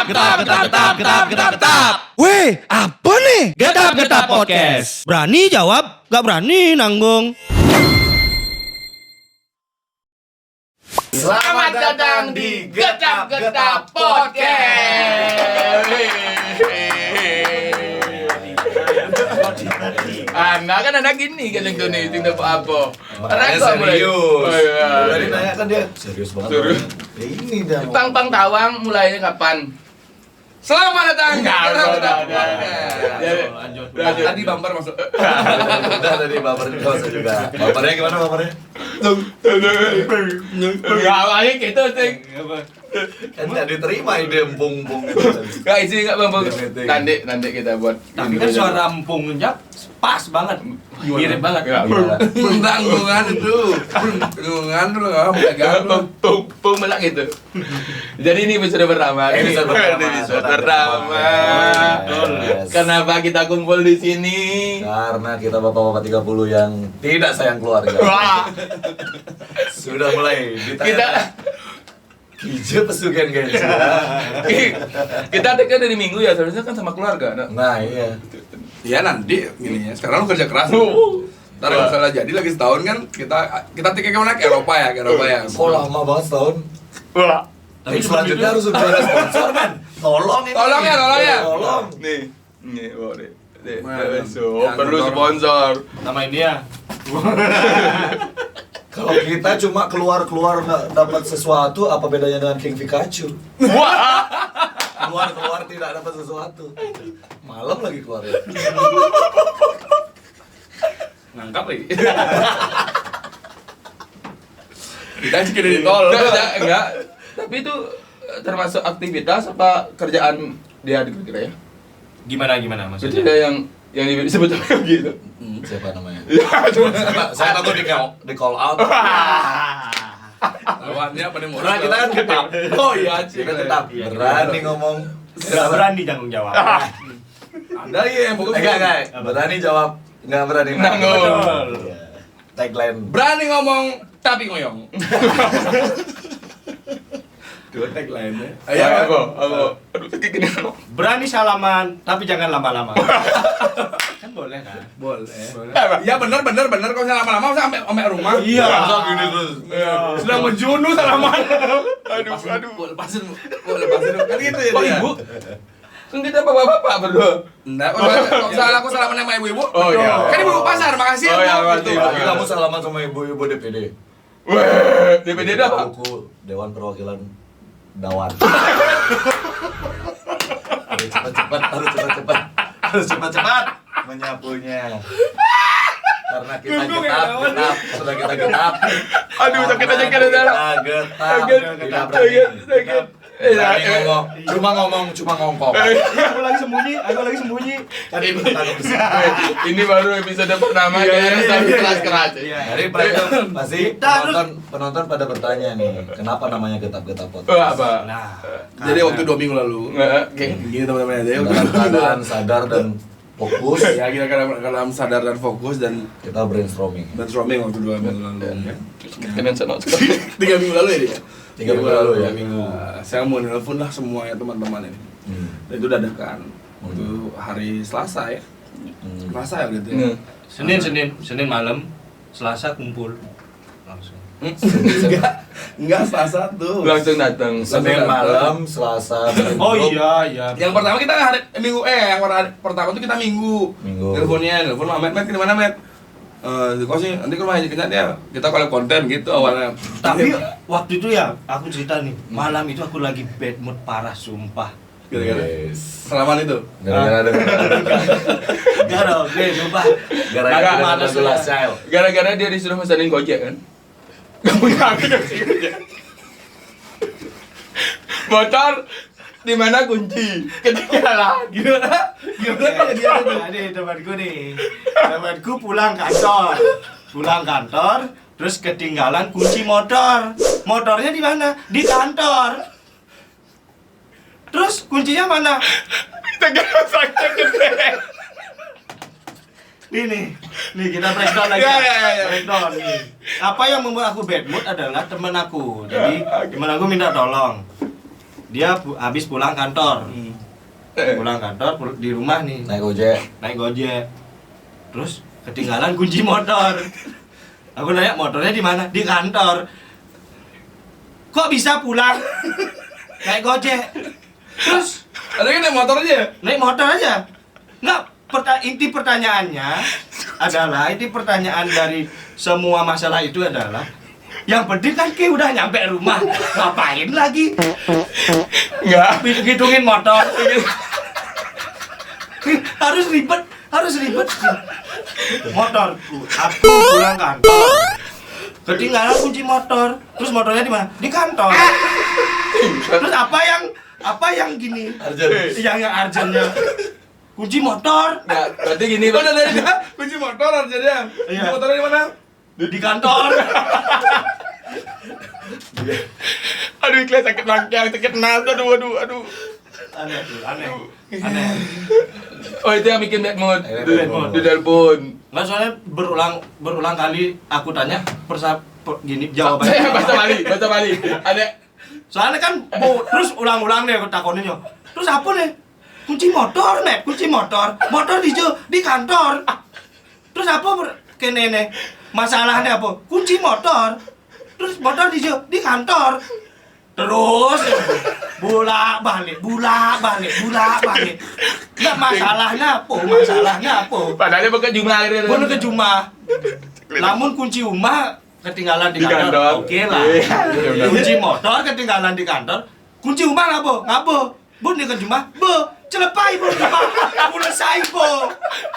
Getap. Weh, apa nih? Getap podcast. Berani jawab, gak berani nanggung. Selamat datang di Getap Podcast. Anak gini kan yang nih tinggal apa? Serius. Tadi Tadi nanya kan dia serius banget. Serius. Ya ini dah. Pang Tawang mulainya kapan? Selamat datang di Getap Podcast. Tadi bumper masuk. Udah tadi baper juga. Bapernya gimana bapernya? Awalnya gitu sih. Kan nggak diterima ide empung-empung gitu. Gak isi nggak bang. Nanti kita buat. Tapi kan suara empungnya pas banget. Mirip banget. Tanggungan itu. Tanggungan dulu nggak pung melak gitu. Jadi ini episode pertama. Episode pertama. Kenapa kita kumpul di sini? Karena kita bapak-bapak 30 yang tidak sayang keluarga. Wah. Sudah mulai Kita ditanya. Hijau pesugihan guys. kita kan dari minggu ya seharusnya kan sama keluarga. Nah iya. Ya nanti ininya. Sekarang lu kerja keras. Ntar kalau salah jadi lagi setahun kan kita tiketnya kemana? Ke Eropa ya, Kok lama banget setahun? Wah. Tapi selanjutnya harus udah ada sponsor kan? Tolong ini. Tolong ya. Tolong. Nih, boleh. Yang Perlu mendorong. sponsor. Nama ini ya. Kalau kita cuma keluar nggak dapat sesuatu, apa bedanya dengan King Pikachu? Wah. Keluar tidak dapat sesuatu. Malam lagi keluar ya. Ngangkap lagi. Kita sih di tol. Enggak. Tapi itu termasuk aktivitas apa kerjaan dia kira-kira ya? Gimana Jadi maksudnya? ada yang disebut gitu. Siapa namanya? Ya, Saya takut di call out. Lawannya apa nih? Karena kita kan tetap. Oh iya, Kita tetap berani ngomong. Gak berani tanggung jawab. Ada ya yang bagus. Enggak. Berani jawab. Enggak berani Nanggung. Iya. Tagline. Berani ngomong tapi ngoyong. Dua tagline-nya. Ayo aku. Aduh, gini. Berani salaman, tapi jangan lama-lama. Kan boleh kan? Boleh. Ya bener kalau saya lama-lama sampai rumah. Iya. Masa gini terus. Sedang menjunu salaman. Aduh. Lepasin. Kan gitu ya. Kok dia. ibu? Kan kita bapak-bapak berdua. Enggak, kalau salah aku salaman sama ibu-ibu. Oh, iya. Kan ibu pasar, makasih Oh, iya, Bu. makasih. Gitu. Lagi kamu salaman sama ibu-ibu DPD. Weh, DPD itu apa? Buku Dewan Perwakilan Dawan. Harus cepat menyapunya. Karena kita getap, sudah kita getap. Aduh, sakit aja kan ada. Kita berani. Sakit. Berani ngomong, cuma ngomong. Aku lagi sembunyi. Tadi bertanya. Ini baru episode pertama kayaknya tapi keras-keras. Dari pasti penonton pada bertanya nih, kenapa namanya getap-getap Oh, podcast? apa? Nah, Jadi waktu 2 minggu lalu. Gini teman-teman aja. Dalam keadaan sadar dan fokus, Ya kita dalam sadar dan fokus dan kita brainstorming. waktu 2 minggu lalu. Kalian senang sekali. 3 minggu lalu ya dia? 3 minggu lalu ya. Saya mau nelpon lah semua ya teman-teman ini. Dan itu dadakan. Waktu hari Selasa ya. Selasa ya gitu ya. Senin malam, Selasa kumpul langsung. Enggak Selasa tuh. Langsung datang. Senin malam, Selasa, Oh iya. Yang pertama kita hari minggu yang pertama tuh kita minggu. Nelpon Mamet ke mana Met? Kok sih nanti ke rumah aja ya. Kita kalau konten gitu awalnya. Tapi waktu itu ya, aku cerita nih, malam itu aku lagi bad mood parah, sumpah. Gara-gara Yes. salaman itu. Gara-gara Gak dong, sumpah. gara-gara Mana lagu Last Child. Gara-gara dia disuruh pesanin Gojek kan? Gak punya aku motor di mana kunci? Ketinggalan. Gimana kalau dia tuh? Ini temanku pulang kantor, terus ketinggalan kunci motornya di mana? Di kantor. Terus kuncinya mana? Tegang sakit gede. Nih kita breakdown lagi. Ya. Breakdown nih. Apa yang membuat aku bad mood adalah temen aku. Jadi temen aku minta tolong. dia habis pulang kantor. Pulang kantor di rumah nih. Naik ojek. Naik Gojek. Terus ketinggalan kunci motor. Aku nanya motornya di mana? Di kantor. Kok bisa pulang? Naik Gojek. Terus Ada kan naik motor aja? naik motor aja. Enggak, inti pertanyaannya adalah dari semua masalah itu adalah yang penting kan Ki udah nyampe rumah. Ngapain lagi? Enggak. Ngitungin motor. harus ribet. Motorku, aku pulang kantor. Ketinggalan kunci motor. Terus motornya di mana? Di kantor. Terus apa yang gini? Yang urgentnya kunci motor. Nah, berarti gini, Oh, dari dia kunci motor aja. Kunci Iya. motornya di mana? Di kantor. Aduh, Iklas sakit bangkang, sakit nado, aduh. Aneh. oh itu yang bikin bad mood. Bad mood. Di telepon. Nggak, soalnya berulang kali aku tanya gini jawabannya. Saya bahasa Bali. Ada Soalnya kan terus ulang-ulang deh aku takonin yo. Terus apa nih? Kunci motor, Met. Kunci motor. Motor di kantor. Terus apa kene nih? Masalahnya apa? Kunci motor. Terus motor di kantor. Terus bolak-balik. Nggak, masalahnya apa? padahal bukan Jumlah akhirnya. Bono ke Jumah. Namun kunci rumah ketinggalan di kantor. Oke lah. Iya. Kunci motor ketinggalan di kantor. Kunci rumah ngabo. Bun di ke Jumah. Celepai bo Jumah.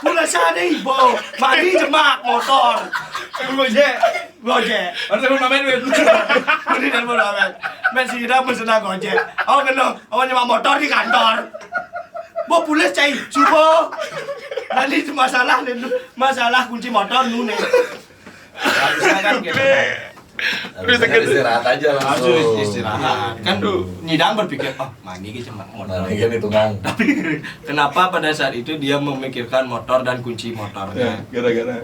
Pulasai bo. Mandi jemak motor. Gojek. Harus telepon Mamen, Win. Ini dan bodo amat. Men sira pesen Gojek. Aku kena, aku nyemak motor di kantor. Bo pulas cai, subuh. Nanti masalah kunci motor nune. Harusnya kan gitu. Harusnya kan istirahat aja langsung. Langsung istirahat. Kan Nyidang berpikir, oh mandi gitu mak motor. Nah, ini hitungan. Tapi kenapa pada saat itu dia memikirkan motor dan kunci motornya? Gara-gara.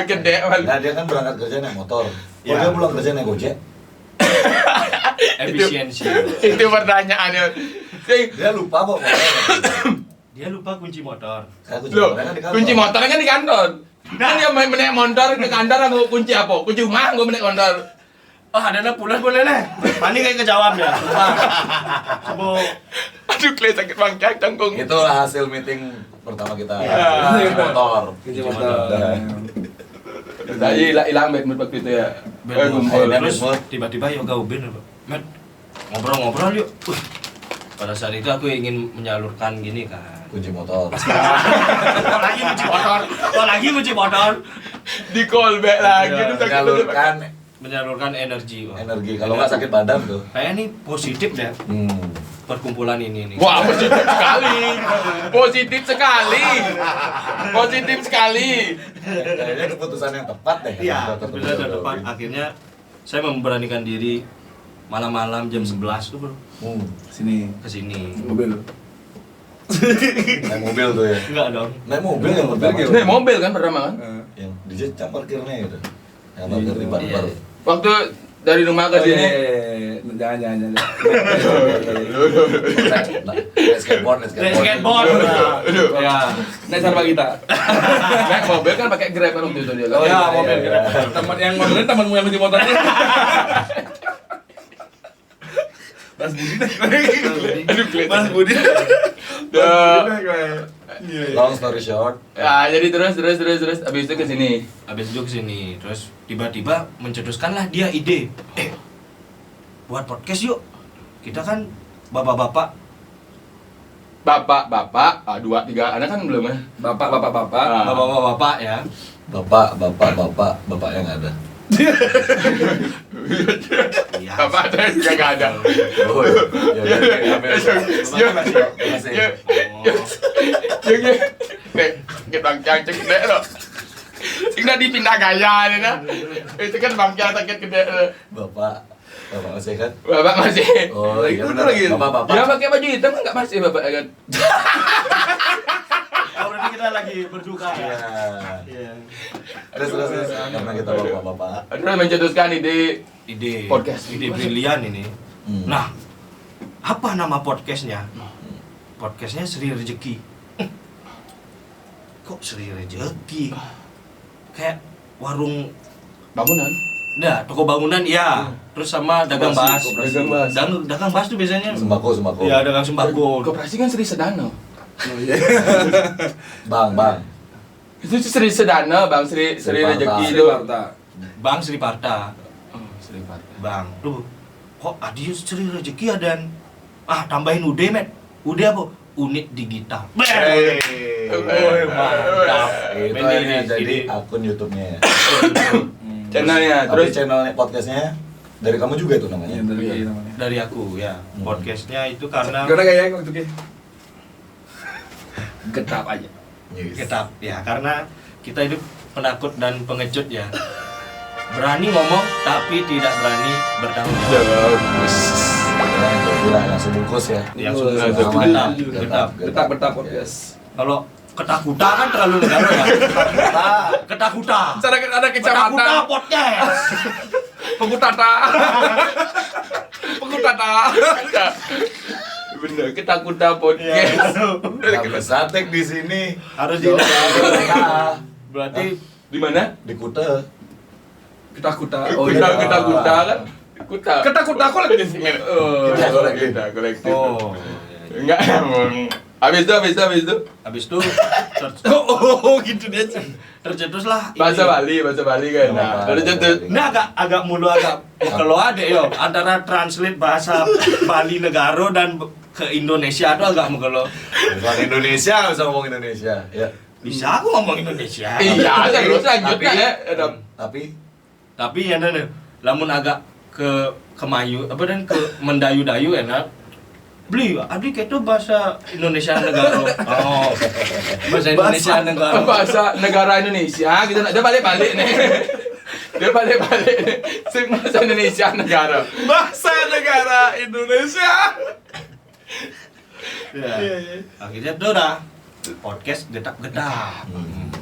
Gede mal. Nah, dia kan berangkat kerja naik motor. Kalau Ya. dia pulang kerja naik ojek, Efisiensi. Itu pertanyaannya. dia lupa kok motor. Dia lupa kunci motor. Kunci Loh, motornya kan di kantor. kunci motornya kan di kantor. Kan dia menaik motor ke kantor aku kunci apa? Kunci rumah gue menaik motor. Oh, ada pulas boleh nih. Mandi kayak kejawab ya. Coba. Aduh, Kle sakit bangkang cangkung. Itulah hasil meeting pertama kita. Ya. Kunci motor. Kunci motor. Tadi hilang bad mood waktu itu ya. Gumpul. Akhirnya Terus bad mood. tiba-tiba yoga ubin apa? Met, ngobrol-ngobrol yuk. Pada saat itu aku ingin menyalurkan gini kan. Kunci motor. Kok lagi kunci motor. Di call back lagi Ya, tuh sakit Menyalurkan Menyalurkan energi. Wak. energi. Kalau nggak sakit badan tuh. Kayak nih positif deh perkumpulan ini nih. Wah, positif sekali. Positif sekali. Kayaknya keputusan yang tepat deh. Iya, Ketemu benar dan Bro. tepat. Akhirnya saya memberanikan diri malam-malam jam 11 tuh bro Sini. kesini. Mobil. Naik mobil tuh ya. Enggak dong. Naik mobil yang Mobil pertama. gitu. Ini mobil kan pertama kan? Yang di jam parkirnya gitu. Yang parkir di bar-bar. Iya. Waktu dari rumah ke sini. Jangan. Nah, skateboard. Skateboard. Aduh. Ya. Naik sarba kita. Naik mobil kan pakai Grab kan waktu itu dia. Oh, kan? iya, mobil iya. Grab. Teman yang modelnya temanmu yang kunci motornya. Mas Budi deh. Aduh, Kle. Mas Budi. Dah. Long story short, Ya, jadi terus habis itu ke sini. Habis itu kesini, terus tiba-tiba mencetuskanlah dia ide. Buat podcast yuk. Kita kan bapak-bapak. Bapak, 2, 3 anak kan belum ya? Bapak. Ah. Bapak-bapak ya. bapak yang ada. Iya. Bapak ada juga nggak ada. Oh, iya. Kita bangkang cek gede loh. Tinggal dipindah gaya nih nah. Itu kan bangkang sakit gede loh. Bapak masih kan? Bapak masih. Oh, iya benar. Lagi. Bapak. Dia pakai baju hitam nggak masih bapak kan? Oh, berarti kita kita lagi berduka ya. Iya. Terus karena kita bapak-bapak. Terus mencetuskan ide podcast. Ide brilian ini. Hmm. Nah, apa nama podcastnya? Podcastnya Sri Rezeki. Kok Sri Rezeki? Kayak warung bangunan. Nah, toko bangunan iya. Terus sama dagang bas. Dagang bas. Dagang bas tuh biasanya. Sembako. Iya, dagang sembako. Koperasi kan Sri Sedana. Bang. Itu Sri Sedana, Bang Sri Parta. Rezeki Sri itu. Parta. Bang Sri Parta. Oh, Sri Parta. Bang, tuh. Kok Adius Sri Rezeki ada? Tambahin UD, Met. UD apa? Unit digital. Mantap. Itu akhirnya jadi akun YouTube-nya ya. Channelnya, Terus terus channelnya podcastnya dari kamu juga itu namanya. Iya, dari namanya. Dari aku ya. Podcastnya itu karena Karena kayaknya waktu itu getap aja. Yes. kita ya karena kita hidup penakut dan pengecut ya. Berani ngomong tapi tidak berani bertanggung jawab. Ya, itu gila langsung bungkus ya. Langsung bungkus. Getap. Getap podcast. Kalau ketakutan kan terlalu negara ya. Ketakutan. Cara ada Ketakutan kecamatan podcast. Pengutata. Pengutata. bener ketakutan podcast. Nggak bisa tek di sini. Harus di berarti Di mana? Di Kuta. Ketakutan. Oh iya. iya, Kuta kan? Kuta. Ketakutan aku lagi di sini. Oh, Kita kolektif. oh Enggak emang. Habis itu. habis itu Gitu dia. tercetuslah Bahasa Bali kan. Nah, terus itu. ini agak mulu agak kalau ada yo antara translate bahasa Bali negara dan ke Indonesia itu agak mengelo. Bukan Indonesia, nggak usah ngomong Indonesia. Ya. Bisa aku ngomong Indonesia. Iya, terus lanjut Tapi- ya. Tapi Tapi ya lamun agak ke Kemayu apa dan ke mendayu-dayu enak. Beli, adik itu bahasa Indonesia negara. Oh. Bahasa Indonesia negara. Bahasa negara Indonesia, kita dia balik-balik nih. Dia balik-balik nih. Sing bahasa Indonesia negara. Bahasa negara Indonesia. Ya. Akhirnya tuh dah podcast getap-getap.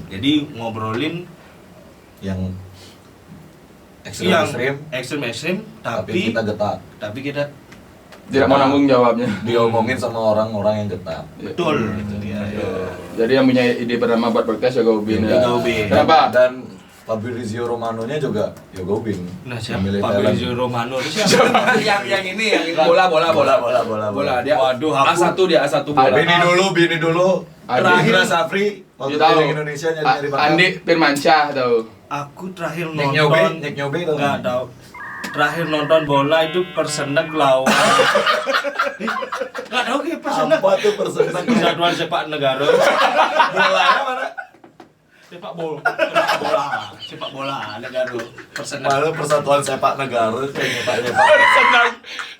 Jadi ngobrolin yang yang ekstrim, ekstrim tapi kita getak. tapi kita Tidak mau nanggung jawabnya. Diomongin sama orang-orang yang getak. betul itu dia. Jadi yang punya ide pertama buat podcast ya Gobin. Ya, Gobin. Kenapa? Dan Fabrizio Romano-nya juga ya Gobin. Nah, siapa Memilih Fabrizio talent. Romano itu siapa? yang ini bola. Bola dia. Waduh, aku- A1 dia A1 bola. Bini dulu. Andi. Indra Safri waktu Dia tahu. keliling Indonesia nyari bakat. Andi Firmansyah tahu. Aku terakhir Nick nonton Nyobe tahu enggak tahu. Terakhir nonton bola itu Persenek lawan. Enggak tahu kayak Persenek. Apa tuh Persenek? Persatuan Sepak Negara. Bolanya mana? Sepak bola negara. Persenek. Malah Persatuan Sepak Negara kayak nyepak-nyepak. Senang.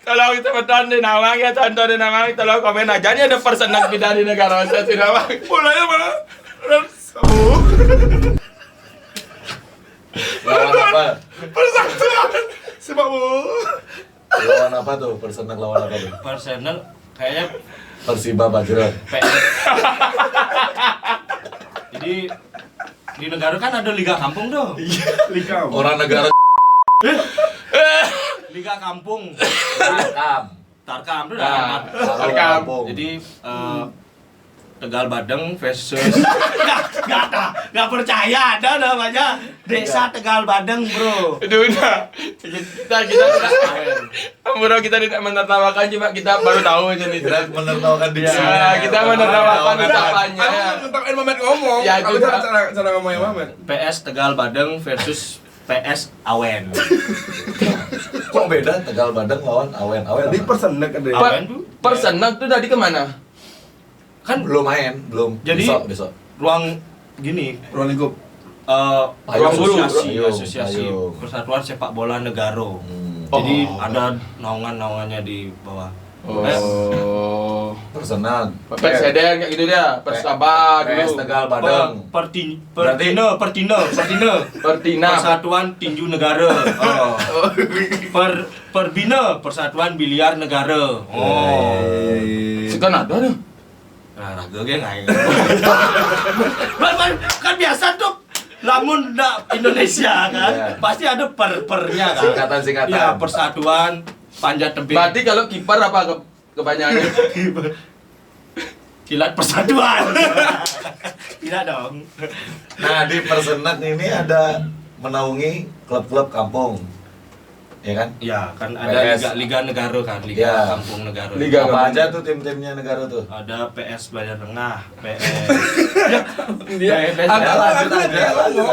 Tolong teman-teman di Nawang ya, tonton di Nawang, tolong komen aja. Ini ada persenak beda di negara saya di Nawang. Bolanya mana? Lawan apa? Persatuan sepak bola. Lawan apa tuh? Persenek lawan apa tuh? Persenek kayaknya Persiba Bajra. PS. Jadi di negara kan ada liga kampung tuh. Liga. Orang negara Liga kampung. Tarkam. Tarkam tuh Nah, dah. Tarkam. Jadi Tegal Badeng versus nggak percaya ada namanya Desa Tegal Badeng bro. Udah. Kita Bro, kita tidak menertawakan, cuma kita baru tahu aja nih. Kita menertawakan diksi. Ya, kita menertawakan ucapannya. Aku ngentokin Mamet ngomong. Ya, itu Aku cara ngomongnya Mamet. PS Tegal Badeng versus PS Awen. Kok beda Tegal Badeng lawan Awen? Awen Di apa? Persenek ada. Awen tuh Persenak tuh tadi kemana? kan Belum main, belum. Jadi- besok. ruang gini Ruang lingkup. ruang guru. asosiasi Payung. Persatuan Sepak Bola Negara. Jadi ada naungan-naungannya di bawah. Oh. Persenan. Perseden kayak gitu dia, Persaba PS dulu. Tegal Badeng. Pertina Pertina. Persatuan Tinju Negara. Oh. Perbina Persatuan Biliar Negara. Oh. Sekarang ada nih. Raga ge ngai. Kan biasa tuh lamun Indonesia kan, pasti ada pernya kan. Singkatan. Ya, persatuan panjat tebing. Berarti kalau kiper apa kebanyakan? Kilat persatuan. Tidak dong. Nah, di Persenak ini ada menaungi klub-klub kampung. Ya kan? Ya, kan ada PS. liga negara kan, liga Ya. kampung negara. Liga Apa kampung. aja tuh tim-timnya negara tuh? Ada PS Banjar Tengah, PS Lanjut.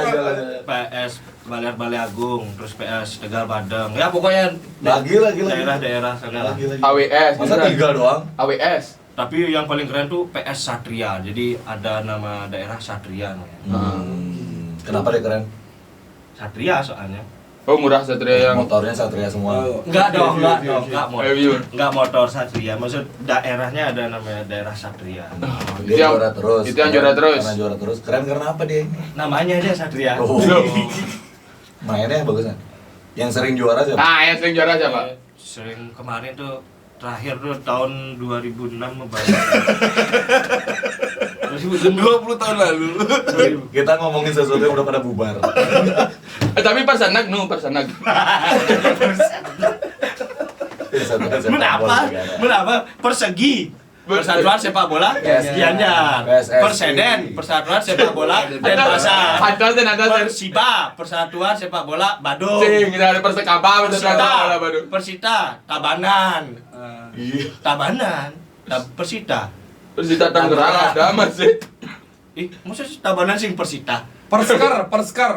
PS Balai Agung, terus PS Tegal Badeng. Ya pokoknya Lagi. daerah-daerah sana. Lagi. AWS. Masa 3 doang? AWS. Tapi yang paling keren tuh PS Satria. Jadi ada nama daerah Satria namanya. Kenapa dia keren? Satria soalnya. Oh, murah Satria yang Motornya Satria semua. Enggak motor. Review. Enggak motor Satria. Maksud daerahnya ada namanya daerah Satria. Dia juara terus. Itu yang juara terus. Karena juara terus. Keren karena apa dia ini? Namanya aja Satria. Oh. Mainnya bagus kan? Yang sering juara siapa? yang sering juara siapa? Sering kemarin tuh terakhir tuh tahun 2006 membayar. 20 tahun lalu. Kita ngomongin sesuatu yang udah pada bubar. Tapi Persenak. Menapa? Persegi. Persatuan Sepak Bola Gianyar. PSSI. Perseden, Persatuan Sepak Bola Denpasar. Ada. Persiba, Persatuan Sepak Bola Badung. Kita ada Persekapa, Persita, Tabanan. Iya. Tabanan, Persita. Persita Tangerang ada masih. Ih, masa sih Tabanan sing Persita? Perskar.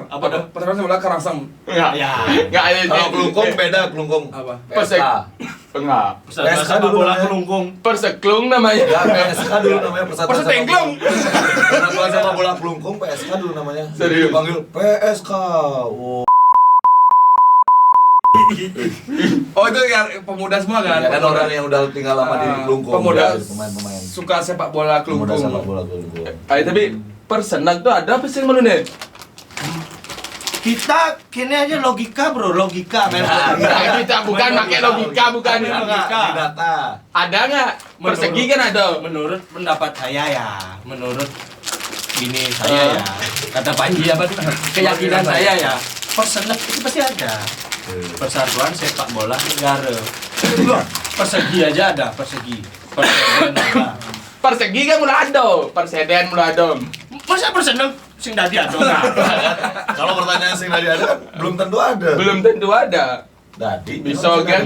Apa dong? Perskar sebelah Karangsam. Enggak. Ya. Enggak ada. Kalau kelungkung beda kelungkung. Apa? Persek. PSK. Enggak. Persatuan PSK Sepak dulu Bola namanya. Kelungkung. Perseklung namanya. Ya, PSK dulu namanya Persatuan Sepak Persetenglung. Bola. Persatuan Sepak Bola Kelungkung, PSK dulu namanya. Serius? Dipanggil PSK. Oh. Oh itu ya pemuda semua kan? Ya kan orang yang udah tinggal lama di Kelungkung. Pemuda ya, pemain-pemain. suka sepak bola Pemuda sepak kelungkung. bola Kelungkung. Tapi Persenak tuh ada apa sih yang malu nih? Kita kini aja logika bro, logika men. Kita bukan pakai logika, bukan Logika. Di data. Ada nggak? Persegi kan ada. Menurut pendapat saya ya, menurut ini saya ya, kata Panji apa tuh? Keyakinan saya ya, Persenak itu pasti ada. Persatuan Sepak Bola Negara. Persegi aja ada, Persegi. Perseden ada. Persegi kan mulai ada, Perseden mulai ada. Masa Persenak sing dadi ada? Kalau pertanyaan sing tadi ada kan belum tentu ada. Belum tentu ada. Dadi Bisa kan?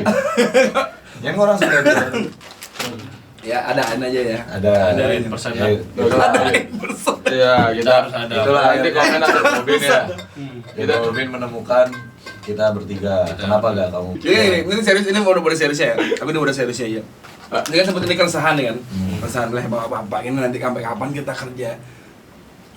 Yang orang sudah ada. Ya adaan aja ya. Ada yang Persenak. Iya, kita Harus ada. Itulah nanti komen ada Robin ya. Kita Robin menemukan kita bertiga. Kenapa gak kamu? Ini serius, ini udah serius ya. Aku ini udah serius ya. Ini kan sempat ini keresahan ya kan. Keresahan lah bapak-bapak ini nanti sampai kapan kita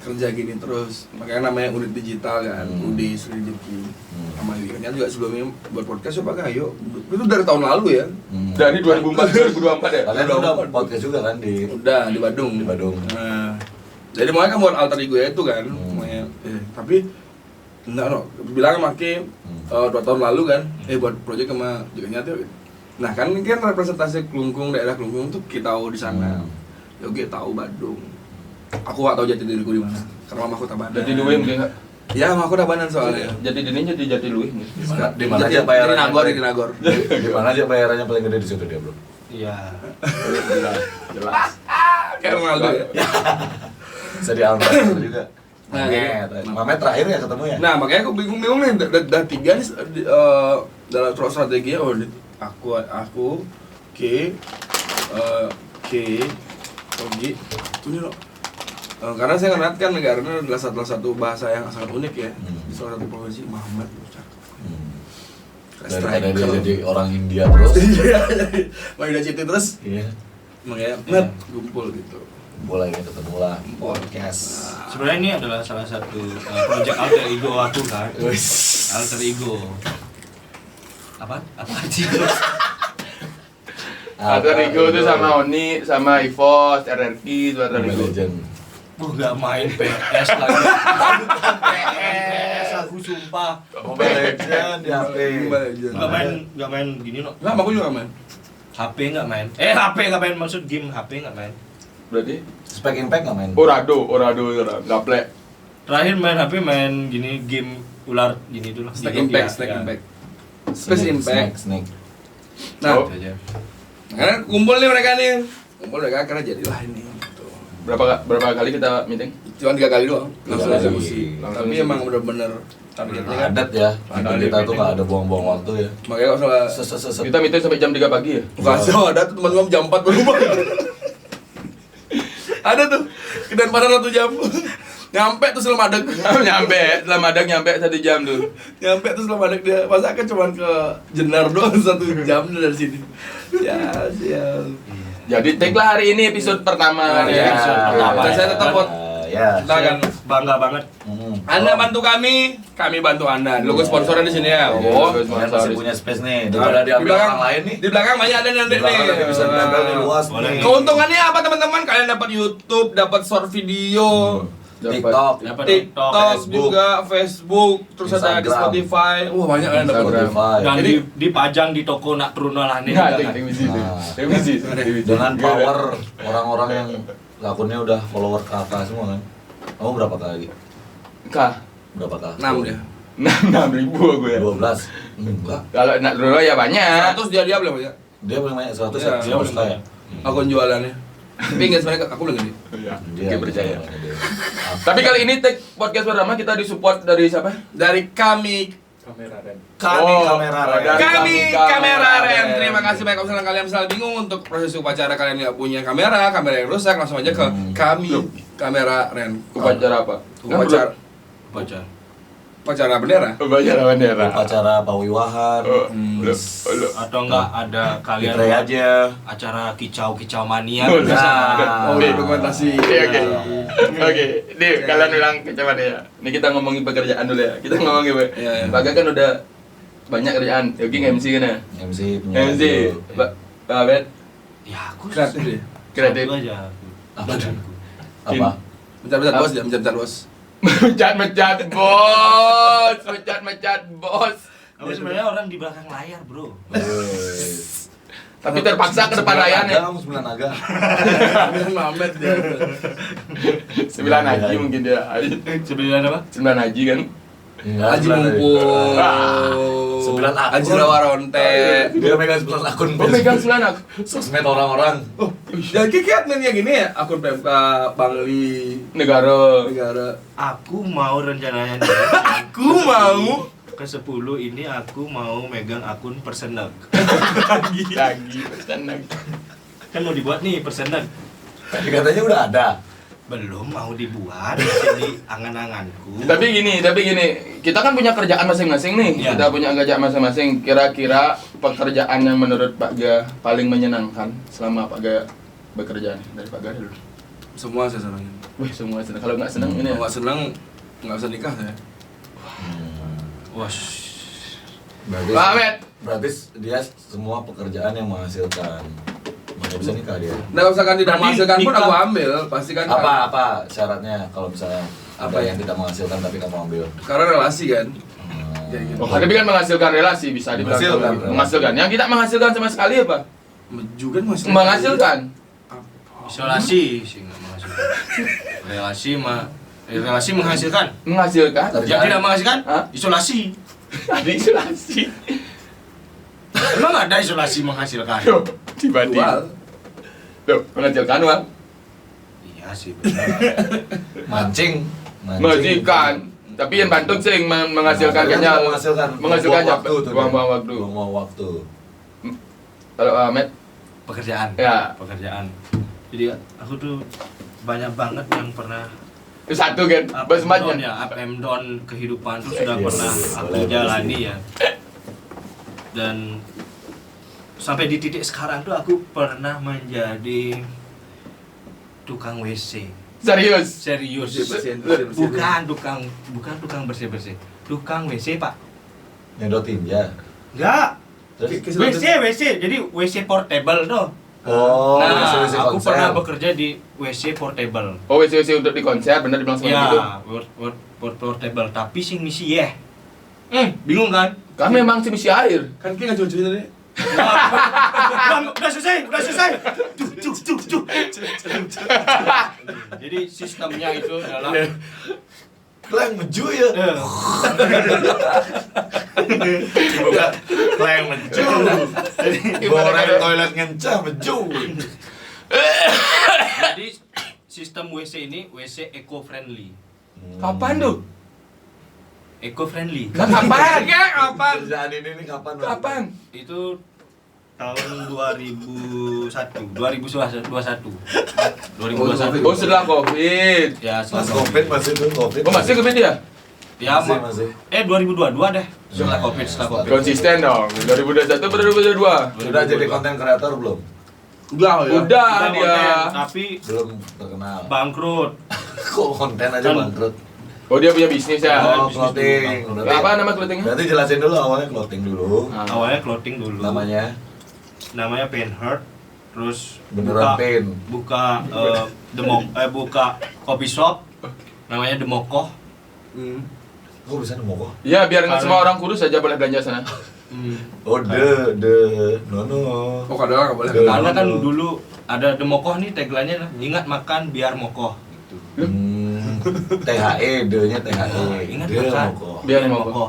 kerja gini terus. Makanya namanya unit digital kan, Udi Sri Rezeki. Sama Wikanya juga sebelumnya buat podcast coba kan, ayo. Itu dari tahun lalu ya. Dari 2004 2024 ya. Kalian udah podcast juga kan di Udah di Badung. Di Badung. Nah, jadi makanya kan buat alter ego itu kan. Makanya, tapi enggak no, bilang make 2 tahun lalu kan, buat proyek sama juga nyata. Nah kan ini kan representasi Kelungkung, daerah Kelungkung tuh kita tahu di sana. Yogi tahu Badung. Aku gak tahu jati diriku di mana. Karena mamaku Tabanan. Jadi duwe mungkin. Ya, mamaku Tabanan soalnya. Jadi dini jadi luwih. Di mana aja Di bayarannya? Nagor, di Nagor. Di mana aja bayarannya paling gede di situ dia, Bro? Iya. Jelas. Kayak Ronaldo ya. Bisa di Alberta juga. Nah, Mamet terakhir ya ketemu ya? Nah, makanya aku bingung nih, udah 3 nih dalam strategi aku, Ogi, itu nih loh. Karena saya ngeliat kan negaranya adalah salah satu bahasa yang sangat unik ya. Di salah satu provinsi Muhammad Daripada dia jadi orang India terus. Iya, mau udah cinta terus, Iya. makanya net gumpul gitu. Boleh ya ketemu lah podcast. Sebenarnya ini adalah salah satu project alter ego aku kan. Alter ego. Apa sih? Alter ego itu sama Oni, sama Ivos, RRQ itu alter Mobile ego. Legend. Nggak main PS lagi. PS aku sumpah. Mobile Legend di HP. Nggak main gini no. Nah, aku juga main. HP nggak main. HP nggak main, maksud game HP nggak main. Berarti Spek Impact nggak main? Orado, gaple. Terakhir main HP main gini game ular gini dulu. Stack Impact. Space Impact. Snake. Nah, Oh. Karena kumpul nih mereka karena jadilah ini. Gitu. berapa kali kita meeting? Cuma 3 kali doang. Langsung kali. eksekusi. Tapi emang bener-bener targetnya kan. Adat ya, kita tuh nggak ada buang-buang waktu ya. Makanya kalau salah Set. Kita meeting sampai jam 3 pagi ya? Kacau, ada tuh teman-teman jam 4 baru bangun. Ada tuh, kedan pada 1 jam. Nyampe tuh setelah madeg. nyampe 1 jam tuh. Nyampe tuh setelah madeg dia. Masa kan cuman ke Jenar doang 1 jam dari sini. Ya, sial. Jadi take lah hari ini episode pertama Iya, ya. episode pertama. Dan saya tetap buat Ya. kita akan Bangga banget. Anda bantu kami bantu Anda. Logo sponsornya di sini ya. Oh, Saya masih punya space nih, Di daripada diambil belakang- orang lain nih. Di belakang banyak ada nanti Di belakang nih. ada bisa ditempel nih luas Boleh. nih. Keuntungannya apa teman-teman? Kalian dapat YouTube, dapat short video, TikTok, Dapat TikTok Facebook. juga, Facebook, terus ada di Instagram. Spotify. Wah, banyak kalian dapat. Spotify. Dan Jadi- dipajang di toko nak Truno lah nih. Nah, juga kan. revisi. Dengan power orang-orang yang akunnya udah follower kakak semua kan. Kamu berapa kali? Kah? Berapa kali? 6 dia. 6.000 gue ya. 12. Enggak. Kalau nak dulu ya banyak. 100 dia belum ya. Dia paling banyak 100 Iya, ya. dia paling banyak. Akun jualannya. Tapi enggak sebenarnya aku bilang gini. Dia Oke, percaya. dia. Tapi kali ini take podcast pertama kita disupport dari siapa? Dari kami Kamera Oh, Ren. dari kami Kamera kamera Ren. Ren. Terima kasih banyak kalau misalnya kalian misalnya bingung untuk proses upacara kalian nggak punya kamera yang rusak langsung aja ke kami kamera Ren. Upacara apa? Upacara Baca. upacara bendera. Upacara bendera. Upacara pawiwahan. Atau enggak ada kalian Pray buat aja. acara kicau-kicau mania Oh, bisa. nah. Oh, dokumentasi. Oke, Nih, kalian bilang ke mana ya? Ini kita ngomongin pekerjaan dulu ya. Kita ngomongin, Pak. Iya, iya. Baga kan udah banyak kerjaan. Yogi MC kan ya? MC MC. Pak Bet, Ya aku Kreatif dia. kreatif. satu aja. Apa? Apa? Mencat bos dia, mencat bos. Mecat bos. Mecat bos. Aku sebenarnya orang di belakang layar, Bro. Tapi terpaksa ke depan layar nih. Kamu 9 naga. Bilang Mamet dia. 9 haji mungkin dia. Sebenarnya apa? 9 haji kan? Haji Mumpung. 9 akun. Haji Rawaronte. Dia megang 9 akun. Oh, megang 9 aku. Sosmed orang-orang. Oh, dan kikiat nih gini ya, akun PMK Bangli Negara. negara. Aku mau rencananya nih. Aku mau Ke-10 ini aku mau megang akun Persenek. Lagi. Tenang. Kan mau dibuat nih Persenek. Katanya udah ada. Belum mau dibuat di angan-anganku. Tapi gini, kita kan punya kerjaan masing-masing nih. Iya. Kita punya kerjaan masing-masing. Kira-kira pekerjaan yang menurut Pak Ga paling menyenangkan selama Pak Ga bekerja nih? Dari Pak Ga dulu. semua saya senangin. Wih, semua senang. Kalau nggak senang ini. Kalau nggak senang nggak usah nikah saya. Wah. Berarti, Pak Ahmed. berarti dia semua pekerjaan yang menghasilkan. Makanya bisa nikah dia. Nah, misalkan tidak Berarti menghasilkan pun nikah. aku ambil, pasti kan. Apa syaratnya kalau misalnya apa Apa yang ya? tidak menghasilkan tapi kamu ambil? Karena relasi kan. Kayak gitu. Oh, tapi kan menghasilkan relasi bisa dibilang. Menghasilkan. Menghasilkan. Yang tidak menghasilkan sama sekali apa? Juga masih Menghasilkan. Isolasi sih nggak menghasilkan. Relasi menghasilkan. Menghasilkan. Yang tidak menghasilkan? Hah? Isolasi. Ada isolasi. Emang ada isolasi menghasilkan? Yo, tiba-tiba. Loh, menghasilkan uang. Iya sih benar. Mancing. Menghasilkan. Tapi yang bantuk sih menghasilkan kayaknya menghasilkan buang-buang waktu. Buang waktu. Kalau Ahmed, Pekerjaan. Ya. Pekerjaan. Jadi aku tuh banyak banget yang pernah itu satu kan, up bos and down banyak. ya, up and down kehidupan tuh sudah Yes, pernah aku boleh, jalani ya. Dan sampai di titik sekarang tuh aku pernah menjadi tukang WC. Serius. Serius. Bersih-bersihin. Bukan tukang bersih-bersih. Tukang WC, Pak. Nyedotin ya. Enggak. Terus WC. Jadi WC portable tuh. oh, Nah, WC aku konser. pernah bekerja di WC portable. Oh, WC untuk di konser, bener dibilang sama gitu. Ya, portable tapi sing misi ya. Bingung kan? Kan memang sih misi air. Kan kita nggak cuci tadi. Udah selesai. Jadi sistemnya itu adalah Kleng meju ya. Bukan kleng meju. Goreng toilet ngencah meju. jadi sistem WC ini WC eco friendly. Kapan tuh? Eco friendly. Kapan? Kapan? Kerjaan ini kapan? Kapan? Itu tahun 2021. 2021. Oh setelah Covid. Ya, Pas setelah Covid masih tuh Covid. Oh masih Covid ya? Ya, Masih. 2022 deh. Setelah Covid, setelah Covid. Konsisten dong. 2021 atau 2022? Sudah jadi konten kreator belum? Udah ya. Udah Kita dia. konten, tapi Belum terkenal. bangkrut. Kok konten aja Kan- bangkrut? Oh dia punya bisnis ya. Oh, bisnis clothing. dulu. Apa nama clothingnya? Berarti jelasin dulu awalnya clothing dulu. Awalnya clothing dulu. Namanya Penhurt. Terus Beneran pen. buka buka coffee shop. Namanya Demokoh. Kok bisa nemu kok? Iya biar nggak semua orang kurus aja boleh belanja sana. Oh, no. Oh kadang nggak boleh. Karena kan dulu ada Demokoh nih tagline-nya lah, ingat makan biar mokoh gitu. THE, D-nya THE. Ingat D makan mokoh. Biar mokoh.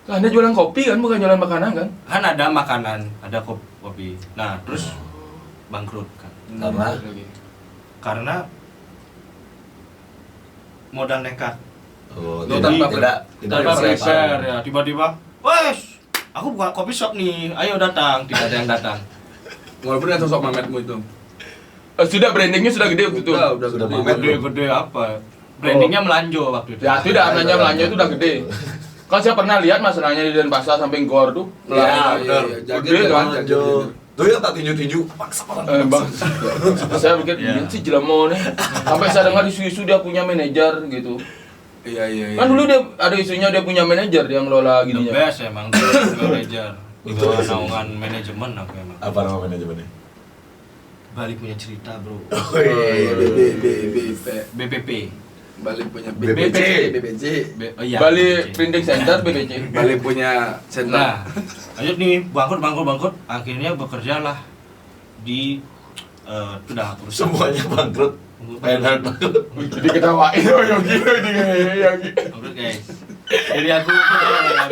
Lah, Anda jualan kopi kan bukan jualan makanan kan? Kan ada makanan, ada kopi. Nah, terus bangkrut kan. Karena modal nekat. Oh, Lo jadi tanpa Tanpa prepare. prepare ya, tiba-tiba, "Wes, aku buka kopi shop nih. Ayo datang." Tidak ada yang datang. Walaupun yang sosok mametmu itu. Sudah brandingnya sudah gede waktu itu. Udah Sudah gede. mamet. Gede apa? Brandingnya melanjo waktu itu. Ya tidak nanya belanja itu udah gede. Kan saya pernah lihat masalahnya di Denpasar samping gor tuh. Iya, benar. Gede kan? Lanjut. Tuh yang tak tinju-tinju, paksa orang. Bang, saya pikir dia sih jelemo nih. Sampai saya dengar isu-isu dia punya manajer gitu. Iya. Kan dulu dia ada isunya dia punya manajer yang ngelola The gininya. best emang manajer. Itu naungan manajemen aku emang. Apa nama manajemennya? Bali punya cerita, Bro. Oh iya, BPP. Balik punya BPC. BPC. Oh iya. Bali BPC. Printing Center BPC. Balik punya center. Nah, lanjut nih, bangkrut. Akhirnya bekerjalah di udah perusahaan. Semuanya bangkrut. Penhart bangkrut. Jadi ketawain oh Yogi. Bangkrut, guys. Jadi aku bangkrut.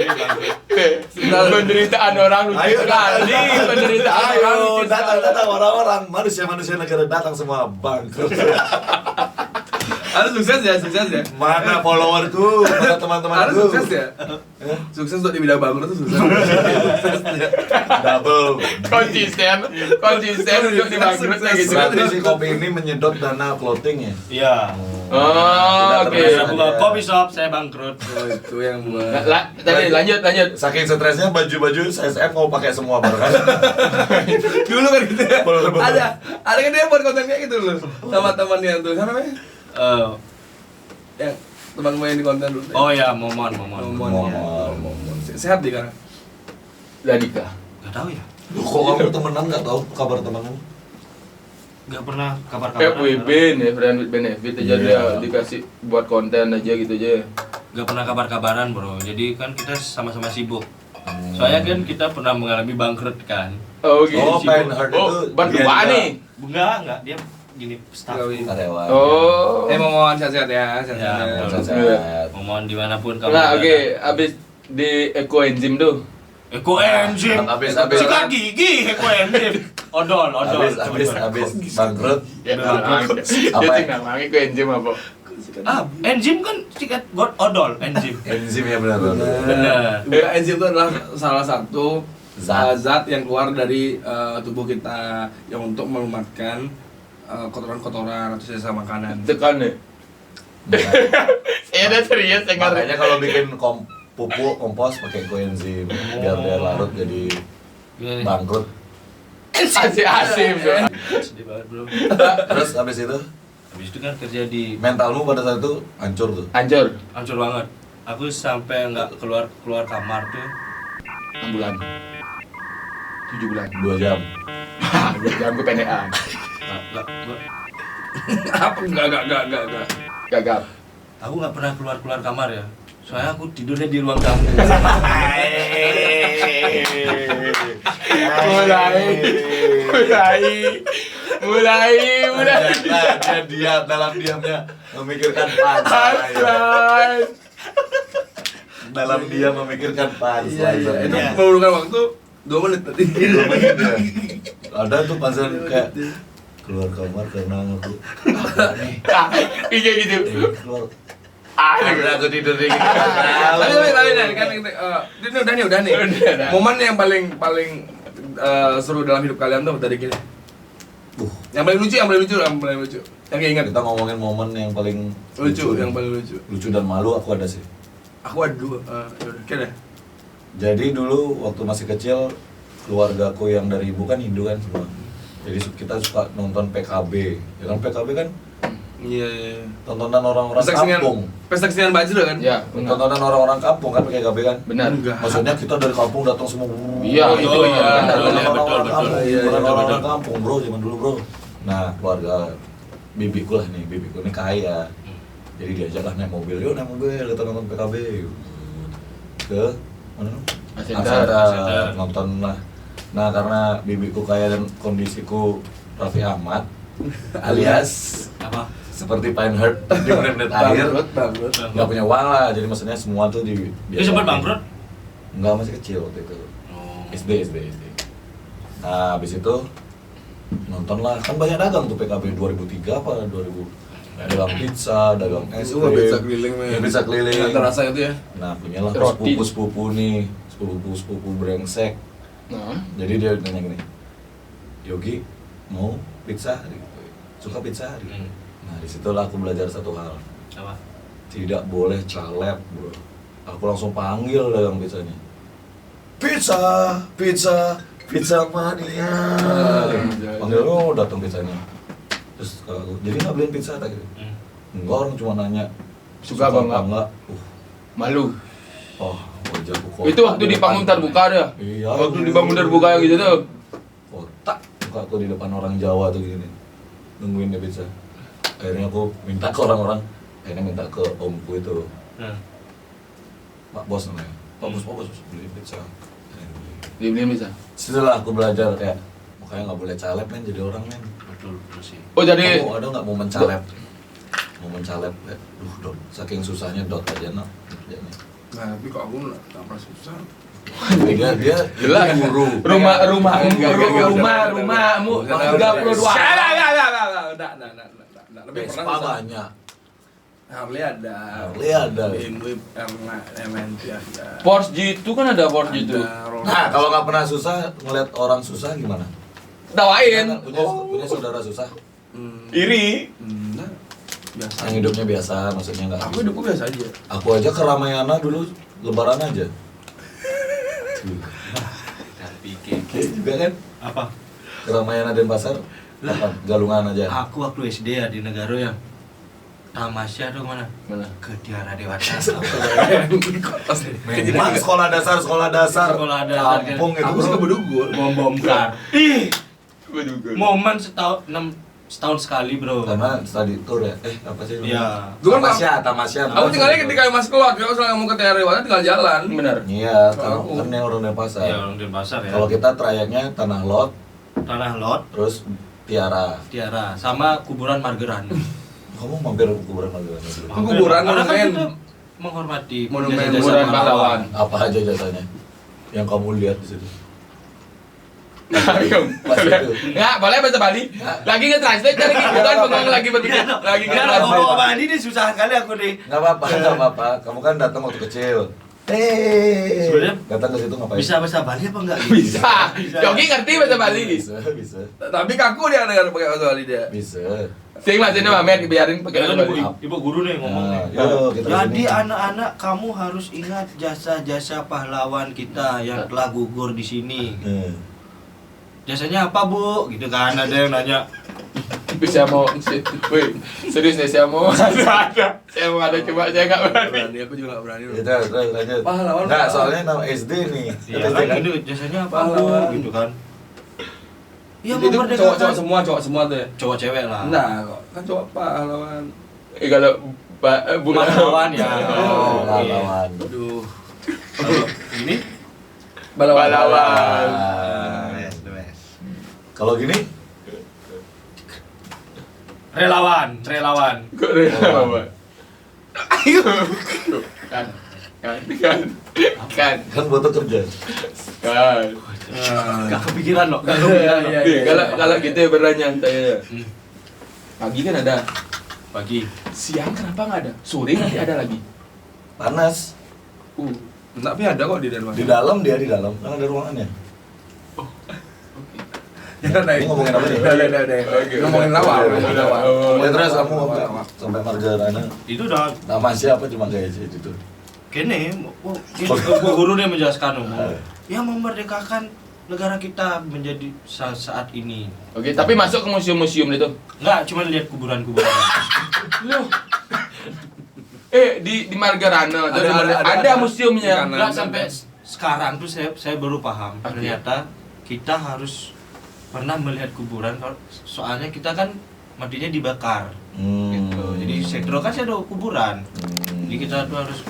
Penderitaan orang lucu Ayo, sekali. Penderitaan orang Ayo, lucu sekali. datang orang-orang, manusia negara datang semua bangkrut. Ada sukses ya. Mana followerku, mana Ada teman-temanku. sukses ya. Sukses untuk di bidang bangkrut itu sukses. Double. Konsisten untuk di bangkrutnya gitu. Berarti si kopi ini menyedot dana clothing ya? Iya. Oh, oke. Saya buka coffee shop, saya bangkrut. Oh, itu yang buat. Tadi lanjut. Saking stresnya baju-baju SM mau pakai semua baru kan? Dulu kan gitu ya. Ada kan dia buat konten kayak gitu loh. Sama temannya tuh. Siapa namanya? Yang temanmu yang di konten dulu. Oh ya, Momon. Momon. Sehat dia kan? Ladika. Gak tahu ya. Loh, kok kamu temenan nggak tahu kabar temanmu? Gak pernah kabar-kabaran. FWB nih, friend with benefit aja dia dikasih buat konten aja gitu aja. Gak pernah kabar-kabaran, Bro. Jadi kan kita sama-sama sibuk. Soalnya kan kita pernah mengalami bangkrut kan. Oh gitu. Oh, Penhart Oh, itu berdua dia nih. Enggak, dia gini staff. karyawan. Oh. Momon sehat-sehat ya. Ya, betul. Sehat. Mohon dimanapun kamu. Nah, oke, berada. abis di Eco Enzim tuh. Eko enzim. Abis. Sikat gigi, Eko enzim. Odol. Abis bangkrut. Ya, Apa Dia ya? tinggal mangi Eco Enzim apa? Enzim kan sikat odol, enzim. Enzim ya benar. Benar. Enzim itu adalah salah satu Zat. zat yang keluar dari tubuh kita yang untuk melumatkan kotoran-kotoran atau sisa makanan. Tekan nih. Saya udah serius dengar. Makanya kalau bikin pupuk kompos pakai koenzim biar dia larut jadi bangkrut. Asim. Sedih banget, Bro. Terus abis itu Habis itu kan kerja di mentalmu pada saat itu hancur tuh. Hancur. hancur banget. Aku sampai nggak keluar kamar tuh 6 bulan. 7 bulan. 2 jam. Jangan gue pendekan. Apa? Enggak. Gagal. Aku nggak pernah keluar kamar ya. Soalnya aku tidurnya di ruang tamu. Mulai. Mulai. Nah, dia dalam diamnya memikirkan punchline. Dalam dia memikirkan punchline. Itu memerlukan waktu 2 menit tadi. 2 menit ya. Ada tuh punchline kayak keluar kamar karena aku Iya gitu. keluar. Udah Aku tidur dikit. Tapi kan ini udah nih. Momen yang paling seru dalam hidup kalian tuh dari gini. Yang paling lucu. Yang ingat Kita ngomongin momen yang paling lucu, yang paling lucu. lucu dan malu aku ada sih. Aku ada 2. Yaudah, kira. Jadi dulu waktu masih kecil keluargaku yang dari ibu kan Hindu kan semua. Jadi kita suka nonton PKB. Ya kan PKB kan Iya. tontonan orang-orang kampung. Pesta kesenian Bajra kan? Ya, benar. Tontonan orang-orang kampung kan PKB kan. Benar. Enggak. Maksudnya kita dari kampung datang semua. Iya, itu itu iya. benar. Tontonan orang-orang betul. kampung, Iya, hiburan betul, orang-orang betul. kampung bro, zaman dulu bro. Nah keluarga bibiku lah nih, bibiku ini kaya. Jadi diajak lah naik mobil, yuk naik mobil, kita nonton PKB. Ke mana? Center. Nonton lah. Nah karena bibiku kaya dan kondisiku Raffi Ahmad alias Apa? seperti Pinehurst di menit-menit akhir Bangkrut. nggak punya uang lah, jadi maksudnya semua tuh di Dia sempat bangkrut? nggak, masih kecil waktu itu. Oh. SD. Nah habis itu nonton lah, kan banyak dagang tuh PKB 2003 apa 2000, dagang pizza, dagang es Itu krim, pizza keliling, men. ya, pizza keliling. Nggak terasa itu ya. Nah punyalah Roti. sepupu nih, sepupu brengsek. Nah, Jadi dia nanya gini, Yogi mau pizza? Suka pizza? Nah disitulah aku belajar satu hal, Apa? tidak boleh caleb bro. Aku langsung panggil dagang pizzanya, pizza mania. Panggil, oh datang pizzanya. Terus kalau aku, jadi nggak beliin pizza tak gitu? Enggak, orang cuma nanya Suka apa enggak? malu. Oh wajahku kotak. Itu waktu di panggung terbuka dah. Iya. Waktu di panggung terbuka gitu tuh. Kotak muka aku di depan orang Jawa tuh gini, nungguin dia pizza. Akhirnya aku minta ke orang-orang, akhirnya minta ke omku itu, Pak Bos namanya, Pak Bos beli pizza. Akhirnya dibeli. Dibeliin bisa. Setelah aku belajar kayak makanya nggak boleh caleb men, jadi orang men. Betul sih. Oh jadi Kamu ada nggak momen caleb? Momen caleb, dot, saking susahnya dot aja nak kerjanya. Nah, tapi kok aku nggak pernah susah. Dia jelas. guru. Rumahmu Enggak, 32. Enggak, lebih Vespa pernah susah. banyak. Harley ada. Harley ada. BMW MNT ada. Porsche G2 kan ada Porsche G2. Nah kalau nggak pernah susah ngeliat orang susah gimana? Tawain. Punya saudara susah Iri. Nah, biasa. yang hidupnya biasa, maksudnya nggak. Aku hidupku biasa aja. Aku aja ke Ramayana dulu lebaran aja. Oke juga kan? Apa? Ke Ramayana Denpasar. Kapan? Galungan aja. Aku waktu SD ya di Negaro ya. Tamasya tuh mana? Mana? Ke Tiara Dewata. Memang sekolah dasar. Sekolah dasar, Kampung itu. Aku suka bedugul. Bom kar. Ih, Gue juga. momen setahun sekali bro. Karena study tour ya. Apa sih? Iya. Dulu kan Tamasya. Aku tinggalnya ketika Mas Kelot, kalau selama mau ke TR Dewata tinggal jalan. Bener. Iya, kan yang orang Denpasar. Ya orang Denpasar ya. Kalau kita trayeknya Tanah Lot, Tanah Lot, terus Tiara. Tiara, sama kuburan Margeran. Kamu mampir ke kuburan Magelang dulu? Aku kuburan Karena kan monumen. kita menghormati Monumen, jasa-jasa kuburan pahlawan. Apa aja jasanya yang kamu lihat di situ? Enggak, boleh bahasa Bali. Lagi nge-translate lagi bukan bengong lagi berpikir. Lagi Enggak, nge-translate. ngomong sama Andi ini susah sekali aku nih. Nggak apa-apa. Kamu kan datang waktu kecil. Sebenarnya Datang ke situ ngapain? bisa bahasa Bali apa enggak? Bisa. Yogi ngerti bahasa Bali. Bisa. Tapi kaku dia dengar pakai bahasa Bali dia. Bisa. Sing lah sini Mamet biarin pakai bahasa Bali. Ibu guru nih ngomong Nah, nih. yuk, kita Jadi kesini. anak-anak kamu harus ingat jasa-jasa pahlawan kita yang telah gugur di sini. Jasanya apa bu? Gitu kan ada yang nanya. Bisa mau, woi serius nih saya mau ada. Saya mau ada coba saya nggak berani. Berani, aku juga nggak berani. Kita lanjut. Pahlawan. Nggak, soalnya nama SD nih. Iya SD kan gitu jasanya apa bu? Pahlawan. Gitu kan. Iya Itu memerdekakan cowok semua tuh ya. cowok cewek lah. Nah, kok kan cowok pahlawan. Kalau pahlawan ya. Oh, Oh, iya. pahlawan. Aduh. Kalau ini Pahlawan. Kalau gini, Relawan. Kok relawan? Ayo. Kan. Kan buat kerja. Kan. Gak kepikiran loh. Oke, kalau gitu ya bertanya saya. Pagi kan ada. Pagi. Siang kenapa nggak ada? Sore nanti ada lagi. Panas. Tapi ada kok di dalam. Di dalam dia di dalam. Kan ada ruangannya. Ini ngomongin apa nih? Oke. Ngomongin lawar. Ya terus kamu sampai Margarana. Itu udah Nama siapa cuma kayak gitu. kene, guru nih menjelaskan yang memerdekakan negara kita menjadi saat ini. Oke, tapi masuk ke museum-museum itu. Enggak, cuma lihat kuburan-kuburan. Loh. Di Margarana ada museumnya. Enggak sampai sekarang tuh saya baru paham. Ternyata kita harus pernah melihat kuburan, soalnya kita kan matinya dibakar. Gitu. Jadi sektro kan ada kuburan. Jadi kita tuh harus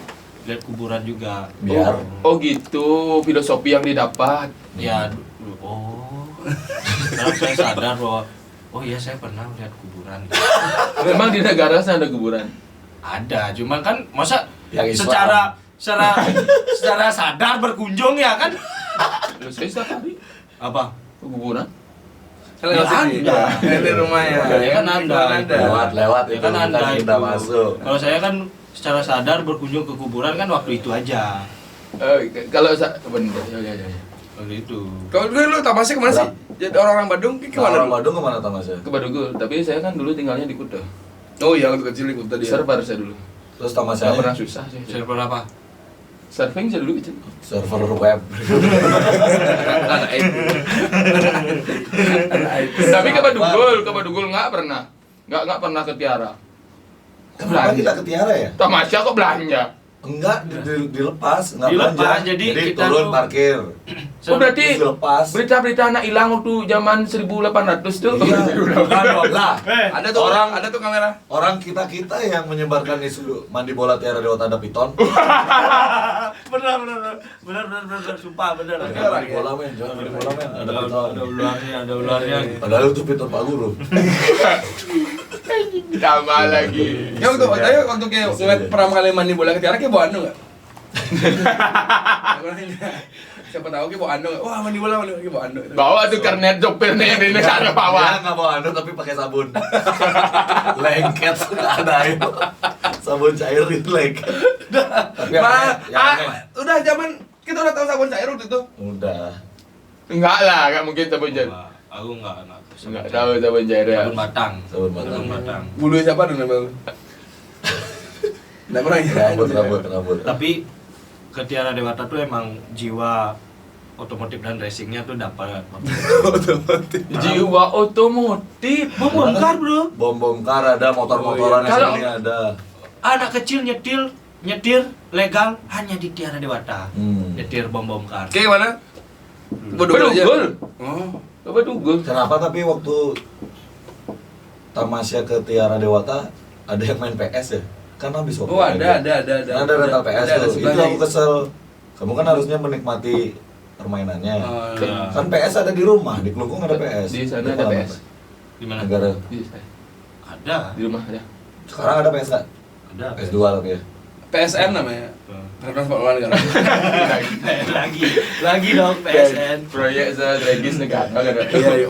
lihat kuburan juga. Biar Oh gitu, filosofi yang didapat. Ya, sekarang saya sadar bahwa iya saya pernah melihat kuburan. Memang di negara sana ada kuburan. Ada, cuman kan masa Yang Islam. secara sadar berkunjung ya kan? Loh, saya setiap hari Apa? ke kuburan. Kalau Ya, sini. Anda. Di rumahnya. Ya kan Anda. lewat Ya itu kan Anda bukan itu. kita masuk. Kalau saya kan secara sadar berkunjung ke kuburan kan waktu itu aja. Kalau bener, ya. Waktu itu. Kalau dulu Tamasya kemana sih? Jadi orang-orang Badung kemana Orang dulu? Badung kemana Tamasya? Ke Badugul, tapi saya kan dulu tinggalnya di Kuta. Oh iya, waktu kecil ikut tadi. Server saya dulu. Terus Nggak Tamasya pernah susah sih. Server apa? Surfing saya dulu kecil. server web. Tapi ke Badugul nggak pernah. Nggak pernah ke Tiara. Kenapa kita ke Tiara ya? Tamasya kok belanja? Enggak, dilepas, enggak Dilepas, belanja. jadi kita turun tuh- parkir. Oh berarti Terus dilepas. berita-berita anak hilang waktu zaman 1800 tuh. Lah, Ada tuh ada tuh kamera. orang kita yang menyebarkan isu mandi bola Tiara Dewata ada piton. benar, sumpah benar. Mandi bola men, jangan mandi bola men, ada piton. Ada ularnya. Padahal itu piton Pak Guru. Tambah lagi. Ya waktu kayak ngeliat pertama kali mandi bola ke Tiara kayak bawa anu enggak? Siapa tahu kayak bawa anu enggak? Wah, mandi bola kayak bawa anu. Bawa tuh kernet sopirnya yang di sana Dia bawa. nggak bawa anu tapi pakai sabun. Lengket nggak ada itu. Sabun cair itu lengket. Tapi yang aneh. Udah zaman kita udah tahu sabun cair waktu itu. Udah. Enggak lah, enggak mungkin sabun cair. Aku enggak Enggak tahu sabun cair ya. Sabun batang. Sabun batang. Bulu siapa dulu namanya? Enggak pernah ya. Rambut. Tapi ke Tiara Dewata tuh emang jiwa otomotif dan racingnya tuh dapat. Jiwa otomotif. Membongkar bro. Bom kar ada, motor-motoran yang Kalau- sini ada. Anak kecil nyetir legal hanya di Tiara Dewata. Nyetir bom kar. Kayak mana? Badugul aja. Badugul. Oh. Badugul. Kenapa tapi waktu Tamasya ke Tiara Dewata ada yang main PS ya? Kan habis waktu. Oh, ada. Kan ada rental PS Ada tuh. Itu sebelahnya. aku kesel. Kamu kan harusnya menikmati permainannya. Oh, iya. Kan PS ada di rumah, di Kelungkung ada PS. Di sana Itu ada apa? PS. Di mana? Negara. Ada. Di rumah ada. Sekarang ada PS nggak? Ada. PS2 tapi ya. PSN namanya. Transport olahraga. lagi dong PSN. Proyek strategis negara kan ada. Iya.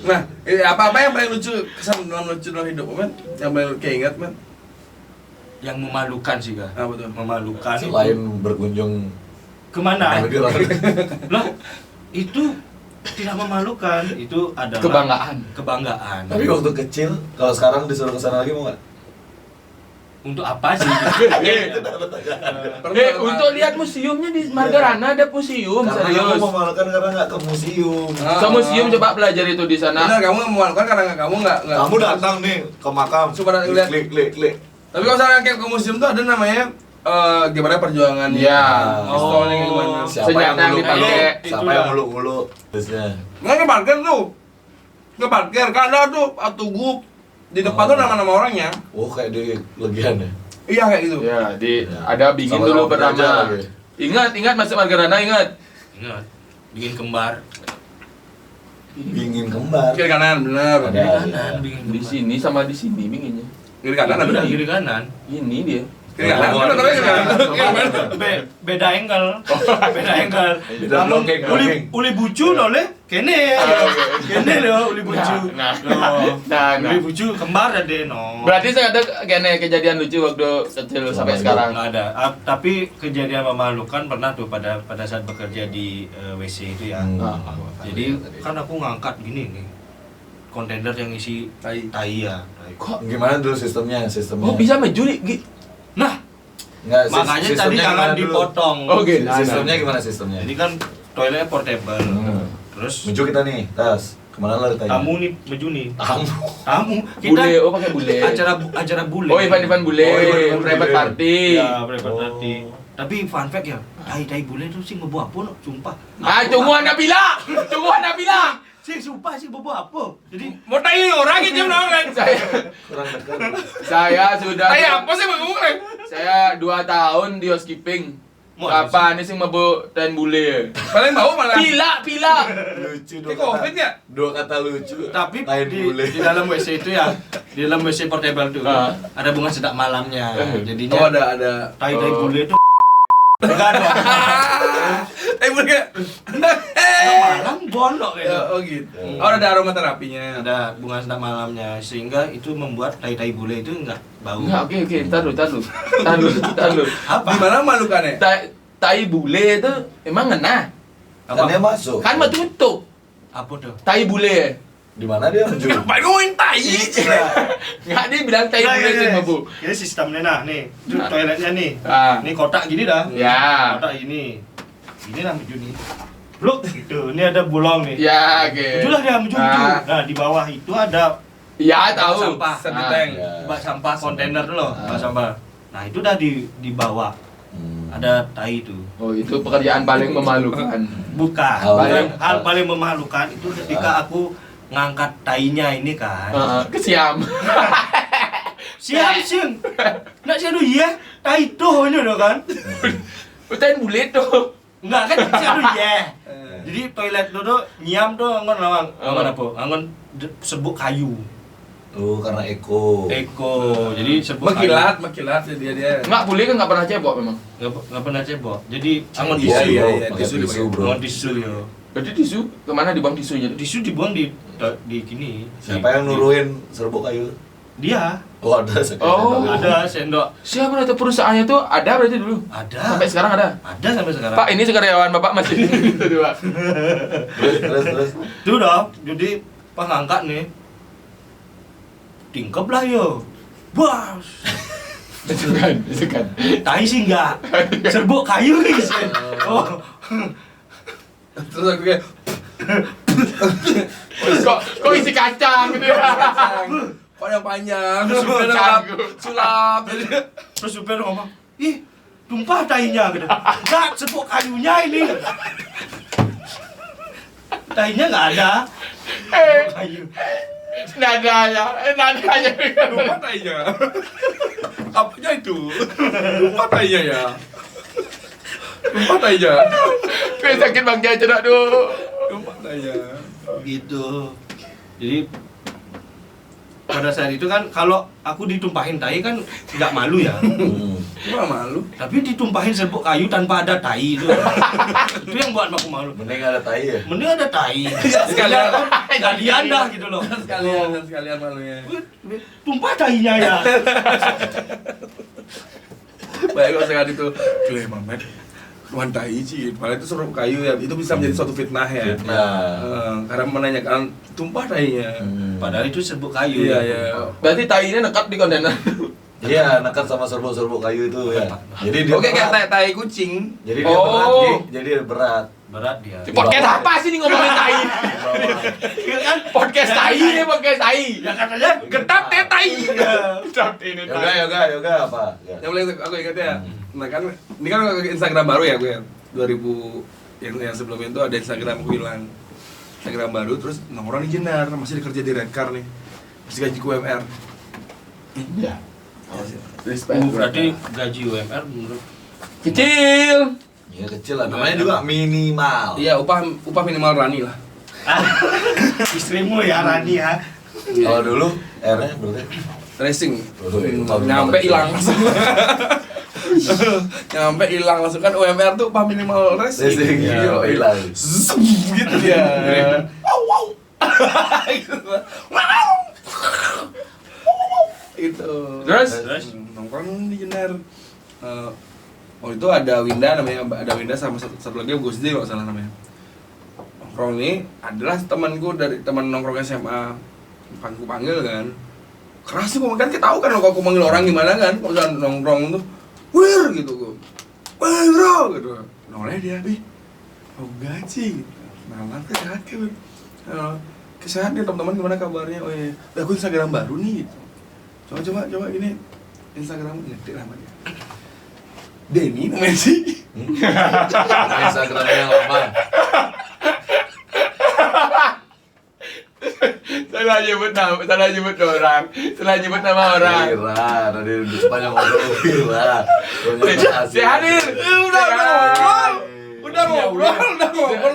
Nah, apa yang paling lucu kesan dalam hidup, men? Yang paling keinget, men? Yang memalukan sih kak. Apa tuh? Memalukan. Selain berkunjung Kemana? negara. Lah, itu tidak memalukan. Itu adalah Kebanggaan. Tapi waktu kecil, kalau sekarang disuruh ke sana lagi mau nggak? Untuk apa sih? Untuk lihat museumnya di Margarana ada museum Karena serius. kamu memalukan karena nggak ke museum. Ke museum coba belajar itu di sana. Benar, kamu nggak memalukan karena kamu nggak. Kamu datang nih ke makam, Coba lihat. klik. Tapi kalau misalnya kayak ke museum tuh ada namanya gimana perjuangan Iya. pistolnya kayak gimana. Siapa Senjata yang yang muluk dipakai. Siapa yang muluk-muluk? Terusnya. Nggak ngeparkir tuh. Ngeparkir, kan ada tuh Atuguk. Di depan tuh nama-nama orangnya. Oh kayak di Legian ya? Iya kayak gitu. Ya, Ya. ada bikin Sama-sama dulu belajar pertama. lagi. Ingat masuk Margarana ingat. Ingat, bikin kembar. Bingin kembar. Kiri kanan, bener. Ada. Kiri kanan, bikin Di sini sama di sini binginnya. Kiri kanan ada. Kiri kanan. Ini dia. Kiri kanan, bener tapi kiri kanan. Beda angle. Beda angle. Beda Namun blocking, uli blocking. uli bucu noleh kene. Kene lo uli bucu. Nah. Uli bucu kembar ada no. Berarti saya ada kayaknya kejadian lucu waktu kecil sampai sekarang. Nggak ada. Tapi kejadian memalukan pernah tuh pada saat bekerja di WC itu ya. Jadi kan aku ngangkat gini nih. Kontainer yang isi Tai. tai ya. Kok Gimana dulu sistemnya? oh bisa maju nih? Nah, Enggak, makanya tadi sistemnya jangan gimana dulu? dipotong. Oke. Sistemnya gimana sistemnya? Jadi kan toiletnya portable. Terus Menuju kita nih, tas. Kemana lari tanya? kamu nih meju nih. Kamu. Kita Bule, oh pakai bule. acara bule. Oh, Ivan bule, Oh, Ivan bule. private party. Ya, private Oh. party. Tapi fun fact ya, tai bule itu sih ngebawa apa no, sumpah. Ah, tunggu Anda bilang. Tunggu Anda bilang. Sih sumpah sih bawa apa. Jadi Mau tai orang aja dong kan. Kurang dekat. Saya sudah Tai apa sih bang ngomong kan? Saya 2 tahun di housekeeping. Mau Apa nih sih mabuk dan bule? Paling bau malah. Pila. Lucu Ini Covid ya? Dua kata lucu. tapi Lain di bule. dalam WC itu ya, di dalam WC portable tuh Ah. ada bunga sedak malamnya. Oh Jadinya ada. tai Oh. bule itu enggak ada. Boleh. Malam bondok gitu. Oh gitu. Oh ada aroma terapinya. Ada bunga sedak malamnya sehingga itu membuat tai bule itu enggak bau. Enggak, oke, ntar dulu. Apa? Di mana malukannya? Tai bule itu emang ngena. Kan dia masuk. Kan mah tutup. Apa tuh? Tai bule. Di mana dia menuju? Ngapain ngomongin tai? Enggak dia bilang tai bule itu mabuk. Ini sistemnya nah nih. Itu Nah. toiletnya nih. Ah. Ini kotak gini dah. Ya. Kotak ini. Ini lah meju nih. Look gitu. Ini ada bolong nih. Ya, oke. Mejulah dia meju. Ah. Nah, di bawah itu ada Ya, tahu. sampah. Satu Ah. tank. Ya. bak sampah kontainer tuh loh, Ah. bak sampah. Nah, itu udah dibawa. Ada tai itu. Oh, itu pekerjaan paling memalukan. Bukan. Paling- Hal paling memalukan itu ketika aku ngangkat tainya ini kan. Kesiam. Siap, Sing. Nak saya dulu ya, tai tuh ini udah kan. Utain bule tuh. Enggak kan saya dulu ya. Jadi toilet dulu nyiam tuh angon lawang. Angon apa? Angon serbuk kayu. Oh, karena Eko. Jadi serbuk kayu. Makilat dia. Enggak, bule kan enggak pernah cebok memang. Nggak pernah cebok. Jadi angon Iya, tisu. iya, iya, pakai tisu tisu, bro. Angon tisu yo. Berarti tisu kemana dibuang tisunya? Tisu dibuang di gini. Siapa yang nuruin serbuk kayu? Dia. Oh, ada sekali. Oh. Ada sendok. Siapa itu perusahaannya tuh ada berarti dulu? Ada. Sampai sekarang ada. Ada sampai sekarang. Pak, ini karyawan Bapak masih itu Pak. Terus. Itu dah. Jadi pengangkat nih. Tingkep lah yo. Bos. Itu kan. Tai sih enggak. Serbuk kayu guys. Oh. Terus aku kayak Kok isi kacang gitu ya? kok yang panjang, Canggung. sulap. Terus supir ngomong, "Ih, tumpah tainya gitu." Enggak, serbuk kayunya ini. Tainya enggak ada. Kayu. Nadanya. Lupa tainya. Apanya itu? Lupa tainya ya. Lupa tainya. Kayak sakit Bang Jaya cedak dulu. Lupa tainya. Gitu. Jadi pada saat itu kan kalau aku ditumpahin tai kan nggak malu ya. Gua malu. Tapi ditumpahin serbuk kayu tanpa ada tai itu. Itu yang buat aku malu. Mending ada tai ya. Mending ada tai. Sekalian. Sekalian dah gitu loh. Sekalian malunya. Tumpah tainya ya. Baik kalau sekali itu, gila emang men. Tuan tai sih, padahal itu serbuk kayu ya, itu bisa menjadi suatu fitnah ya. Fitnah. Karena menanyakan tumpah tainya. Padahal itu serbuk kayu. Iya ya. Berarti tainya nekat di kontainer. Iya, nekat sama serbuk-serbuk kayu itu ya. Jadi dia Oke kayak berat. tai kucing. Jadi dia Oh. berat, Ki. Jadi dia berat. Berat dia. Di podcast apa sih nih ngomongin tai? Kan Podcast tai nih, podcast tai. ya katanya Getap teh tai. Getap ini Yoga apa? Ya. Yang boleh aku ingat ya. Nah kan ini kan Instagram baru ya gue ya. 2000 yang sebelumnya itu ada Instagram aku hilang. Instagram baru terus nomor orang di Jenar masih kerja di Redcar nih. Masih gaji UMR. Iya. Respect. berarti gaji UMR menurut Kecil. Iya kecil lah, namanya juga minimal. Iya, upah minimal Rani lah. Istrimu ya Rani ya. Kalau dulu R-nya berarti Racing. Waduh, Nyampe hilang langsung. Nyampe hilang langsung kan UMR tuh upah minimal racing. racing Iya, hilang. Zzz, gitu dia. Wow. Gitu. Wow. Itu. Terus? Nongkrong di Jenar. Waktu itu ada Winda namanya, ada Winda sama satu lagi Gusdi kalau salah namanya. Nongkrong ini adalah temanku dari teman nongkrong SMA. Bukan ku panggil kan. Keras sih kan kita tahu kan kalau aku manggil orang gimana kan. Kalau misalnya nongkrong tuh, "Wir" gitu gua. "Wih, bro" gitu. Noleh dia, "Ih, oh gaji." Nah, nanti sehat kan. Kesehatan nih teman-teman, gimana kabarnya? Oh iya, aku Instagram baru nih gitu. Coba ini Instagram ngetik namanya. Denny namanya sih. Instagramnya yang lama. Salah nyebut orang. Salah nyebut nama orang. Wira, tadi di sepanjang ngobrol Wira. Si Hadir. Udah ngobrol.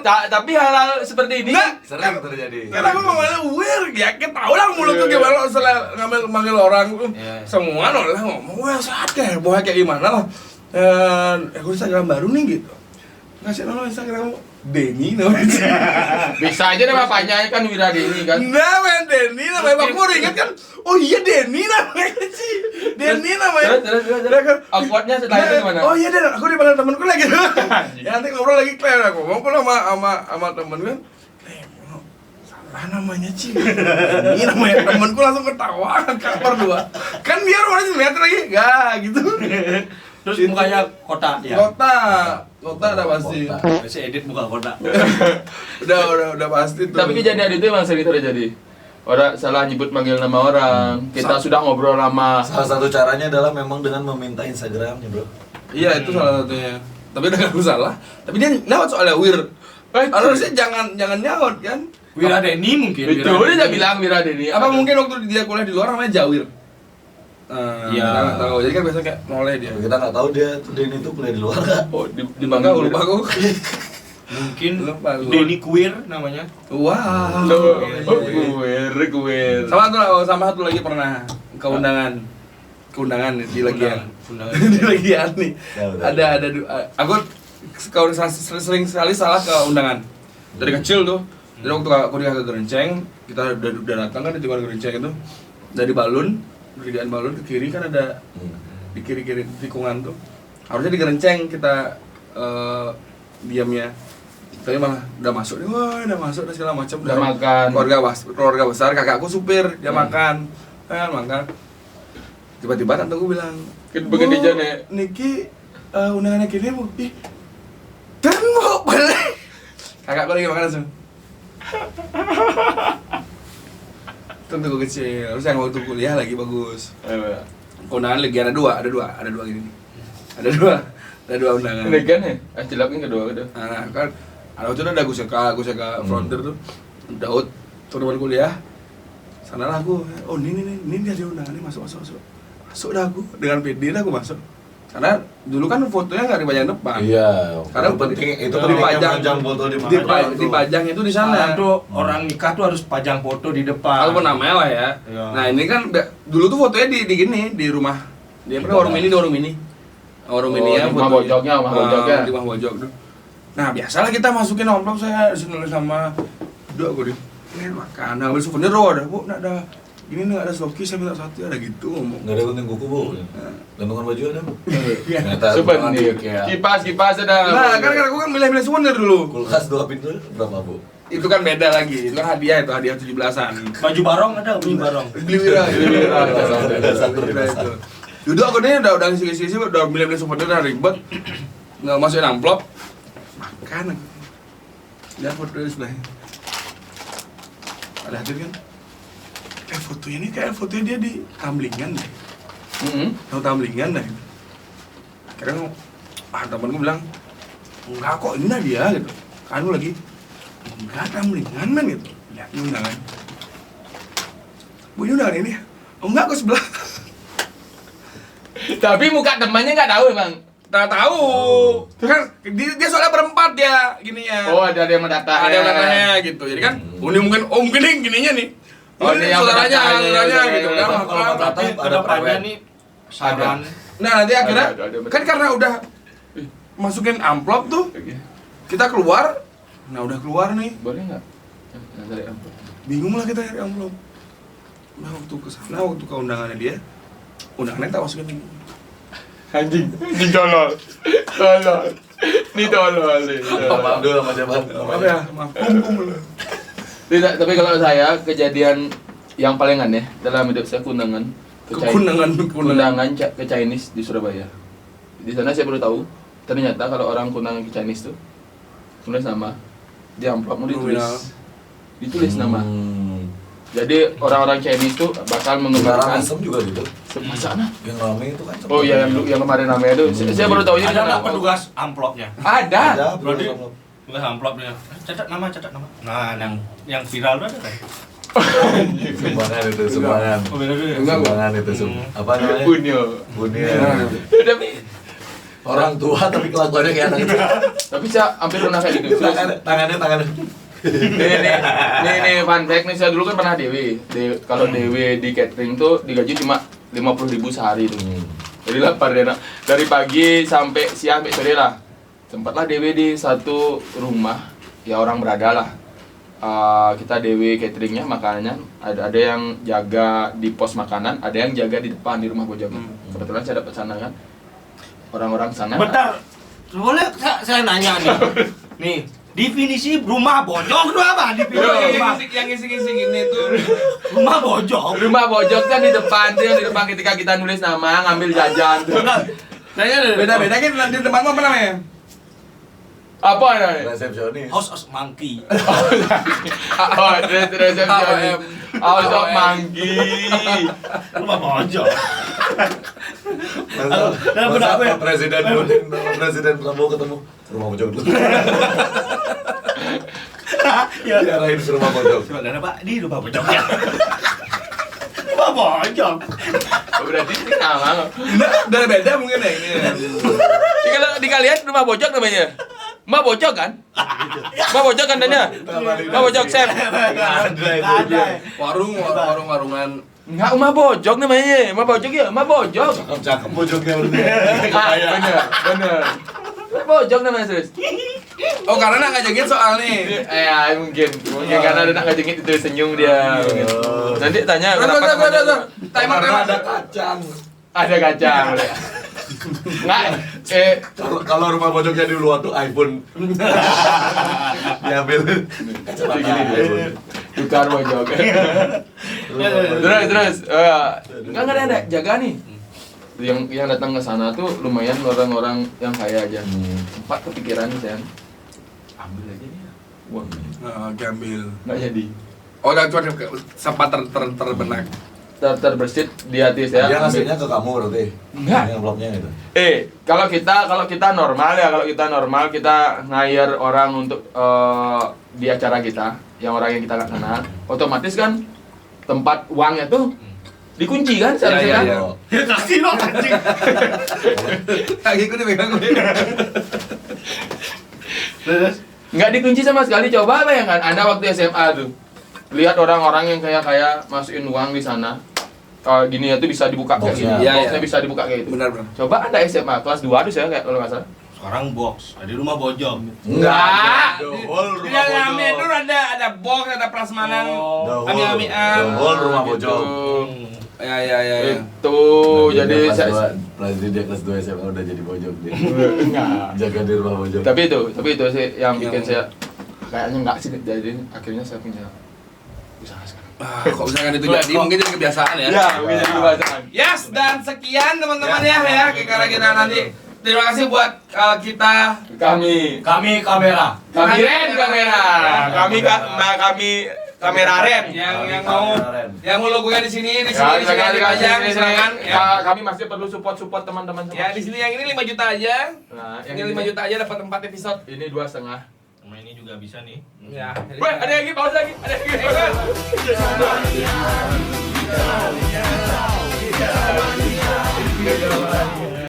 Tapi hal-hal seperti ini Sering terjadi. Karena aku ngomongnya wir, ya kita tahu lah mulut tuh gimana setelah manggil orang tuh. Iya. Semua noleh ngomong, "Wah, sehat kayak bohong kayak gimana lah." Dan aku Instagram baru nih gitu. Ngasih nama Instagram Denny namanya. bisa aja nama panjangnya kan Wiradini kan. Namanya Denny namanya, aku baru ingat kan. Oh iya Denny namanya sih. Denny namanya. Terus. Dia kan, Awkwardnya setelah itu gimana? Oh iya Den, aku dipanggil temenku lagi. Ya nanti ngobrol lagi clear aku. Ngobrol sama temen kan. Salah namanya Ci. Ini namanya temenku langsung ketawa kan berdua. Kan dia orangnya lihat lagi, enggak gitu. Terus mukanya kotak ya. Kota udah pasti. Saya edit muka kotak. Udah pasti tuh. Tapi kejadian itu emang sering terjadi. Orang salah nyebut manggil nama orang. Kita sudah ngobrol lama. Salah satu caranya adalah memang dengan meminta Instagramnya, bro. Iya itu salah satunya. Tapi udah gak salah. Tapi dia nyaut soalnya wir. Harusnya jangan nyaut kan. Wiradeni mungkin. Itu dia bilang Wiradini. Apa mungkin waktu dia kuliah di luar namanya Jawir? Iya. Kita nggak tahu. Jadi kan biasanya kayak noleh dia. Kita nggak tahu dia tuh Denny itu kuliah di luar nggak. Oh, di Lupa aku, lupa aku. Mungkin Lupa gua. Denny Queer namanya. Wow. Kuir. Sama satu lagi pernah keundangan di Legian. Undangan. Di Legian nih. Ya, udah. Ada aku kalau sering sekali salah ke undangan. Dari kecil tuh. Jadi waktu aku di Gerenceng, kita udah datang kan di Gerenceng itu. Dari Beridian balon ke kiri kan ada di kiri tikungan tuh. Harusnya di Gerenceng kita diamnya. Tapi malah udah masuk nih, udah masuk udah segala macam. Udah makan. Keluarga besar, kakakku supir, dia makan. Makan. Tiba-tiba tanteku bilang, Begini "Bu, jane." Niki undangannya gini, Bu." Ih, dan mau balik. Kakakku lagi makan langsung. Tentu gue kecil, terus yang waktu kuliah lagi bagus. Undangan lagi ada dua gini nih. Ada dua undangan. Legan ya? Cilapin kedua. Nah kan, ada waktu itu ada Gus Eka fronter tuh, Daud, teman kuliah. Sana lah aku, oh ini dia di undangan ini masuk dah aku dengan PD dah aku masuk. Karena dulu kan fotonya nggak dipajang depan. Iya. Karena penting itu dipajang foto di mana? dipajang itu di sana. Sekarang tuh orang nikah tuh harus pajang foto di depan. Walaupun namanya lah ya. Iya. Nah ini kan dulu tuh fotonya di gini di rumah. Dia pernah warung mini. Warung mini ya. Di rumah bojoknya. Di rumah bojok tuh. Nah biasalah kita masukin amplop saya disuruh sama dua aku ini makan. Nah ambil souvenir ada Bu, nggak ada. Ini nggak ada sloki, saya minta satu ada gitu ngomong. Nggak ada gunting kuku, Bu. Gantungan baju ada, Bu. Ternyata Souvenir. ya. Kipas ada. Nah kan aku kan milih souvenir dulu. Kulkas 2 pintu berapa, Bu? Itu kan beda lagi. Itu kan hadiah 17-an. Baju barong ada, baju barong. Beli Wira Satu. itu. Duduk aku nih udah ngisi-ngisi udah milih souvenir udah ribet. Nggak masukin amplop. Makan. Lihat foto di sebelah. Ada hadir kan? Fotonya dia di Tamlingan deh. Tahu Tamlingan dah. Akhirnya temanku bilang, enggak kok ini dah dia gitu. Kanu lagi, enggak Tamlingan men gitu. Lihat ini undangan. Bu ini undangan ini? Oh enggak kok sebelah. Tapi muka temannya nggak tahu emang. tahu. Kan dia soalnya berempat dia gininya. Oh, ada yang mendata. Ada yang datanya gitu. Jadi kan ini mungkin mungkin nih gininya nih. Oh, ini ini yang saudaranya saudaranya, gitu iya, kan. iya. Kalau Maka- Batak Tapi ada kedepannya prewed. nih saran. Nah, nanti akhirnya Ada. kan karena udah masukin amplop tuh, kita keluar. Nah, udah keluar nih. Boleh nggak? Yang dari amplop. Bingung lah kita nyari amplop. Nah, waktu ke sana, waktu ke undangannya dia, undangannya tak masukin lagi. Anjing tolol. Ini tolol. Maaf dulu sama siapa? Maaf ya, maaf. Kum. Tidak, tapi kalau saya kejadian yang paling aneh dalam hidup saya kundangan kundangan ke Chinese di Surabaya. Di sana saya baru tahu ternyata kalau orang kundangan ke Chinese tuh tulis nama di amplopmu ditulis nama. Jadi orang-orang Chinese tuh bakal Sekarang mengembalikan asem juga gitu. masa mana? Yang rame itu kan. Oh iya yang kemarin namanya tuh. Saya baru tahu ini Ada nggak petugas amplopnya? Ada. Berarti petugas amplopnya. Catat nama. Nah, yang viral tuh ada kan? Sumbangan itu, sumbangan. Oh, beda dulu ya? Sumbangan itu, apa namanya? Bunyo. Bunyi. Tapi Orang tua tapi kelakuannya kayak anak kecil. tapi saya hampir pernah kayak gitu. Tangannya. Nih fun fact nih, saya dulu kan pernah DW. Kalau DW di catering tuh digaji cuma 50.000 sehari tuh. Jadi lapar deh, dari pagi sampai siang sampai sore lah. Sempatlah DW di satu rumah, ya orang berada lah. Kita DW cateringnya, makanannya ada yang jaga di pos makanan, ada yang jaga di depan di rumah bojong. Kebetulan saya dapat sana kan, orang-orang sana. Bentar, boleh saya nanya nih. Nih, definisi rumah bojong itu apa? Definisi rumah, Yang ngisi-ngisi gini tuh. rumah bojong. Rumah bojong kan di depan tuh, yang di depan ketika kita nulis nama, ngambil jajan tuh. Kayaknya Beda-beda kan nanti tempatmu apa namanya? Apa namanya? Resepsionis. House of Monkey. Oh, resepsionis. House of Monkey. Rumah bojong. Masa Kenapa ya? Presiden Putin sama Presiden Prabowo ketemu rumah pojok dulu. Ya. Diarahin ke rumah pojok. Sebenarnya Pak, di rumah bojong ya. Rumah bojong. Berarti ini sama. Enggak, beda mungkin ya ini. Ya, kalau di kalian rumah bojong namanya? Mbak bojong kan? Mbak bojong kan tanya? Mbak bojong Sam. Ada. Warung-warungan. Enggak, rumah bojong namanya. Mbak bojong ya, Mbak bojong. Cakep pojoknya berdua. Bener. Mbak bojong namanya serius. Oh, karena nak ngajengin soal nih. Mungkin karena ada nak ngajengin itu senyum dia. Mungkin. Nanti tanya kenapa namanya. Timer. Ada kacang. Ada kacang. Enggak, Kalau rumah pojoknya di luar tuh iPhone. Diambil kacamata gini dia. iPhone. Tukar bojong. Terus, enggak ada jaga nih. Yang datang ke sana tuh lumayan orang-orang yang kaya aja. Sempat kepikiran nih saya, ambil aja nih uang. Gambil. Nggak jadi. Oh, udah cuma sempat terbenak. Terbersit di hati saya. Dia ambil. ngasihnya ke kamu berarti. Enggak. Yang amplopnya gitu. Kalau kita normal ya, kita hire orang untuk di acara kita, yang orang yang kita nggak kenal, otomatis kan tempat uangnya tuh dikunci kan seharusnya kan? Iya. Ya kasih lo anjing. Kakiku dipegang gue. Terus Nggak dikunci sama sekali. Coba bayangkan Anda waktu SMA tuh lihat orang-orang yang kaya masukin uang di sana. Gini ya tuh bisa dibuka kayak Boxnya. gini. Iya, Boxnya iya. bisa dibuka kayak gitu. Benar. Coba Anda SMA kelas 2 tuh saya kayak kalau nggak salah. sekarang box, ada rumah bojong. Enggak. The whole rumah Yang kami itu pojok. ada box, ada prasmanan. The whole- Ami-amian. the whole rumah pojok. Ya. Itu Nah, jadi dia saya dia kelas 2 SMA udah jadi pojok dia. enggak. Jaga di rumah pojok. Tapi itu sih yang bikin Yang- saya kayaknya enggak sih, jadi akhirnya saya punya usaha sekarang. Kok misalkan itu jadi mungkin jadi kebiasaan ya. Ya, mungkin jadi kebiasaan. Yes, dan sekian teman-teman ya karena kita nanti terima kasih buat kita Kami Kamera. Ren kamera. Kami kamera Ren. yang mau logonya di sini Ya, aja silakan ya. Kami masih perlu support teman-teman semua. Ya di sini yang ini 5 juta aja. Nah, Ini 5 juta aja dapat 4 episode. Ini 2,5. Sama ini juga bisa nih. Ya. Weh, ada lagi, pause lagi. Ada lagi.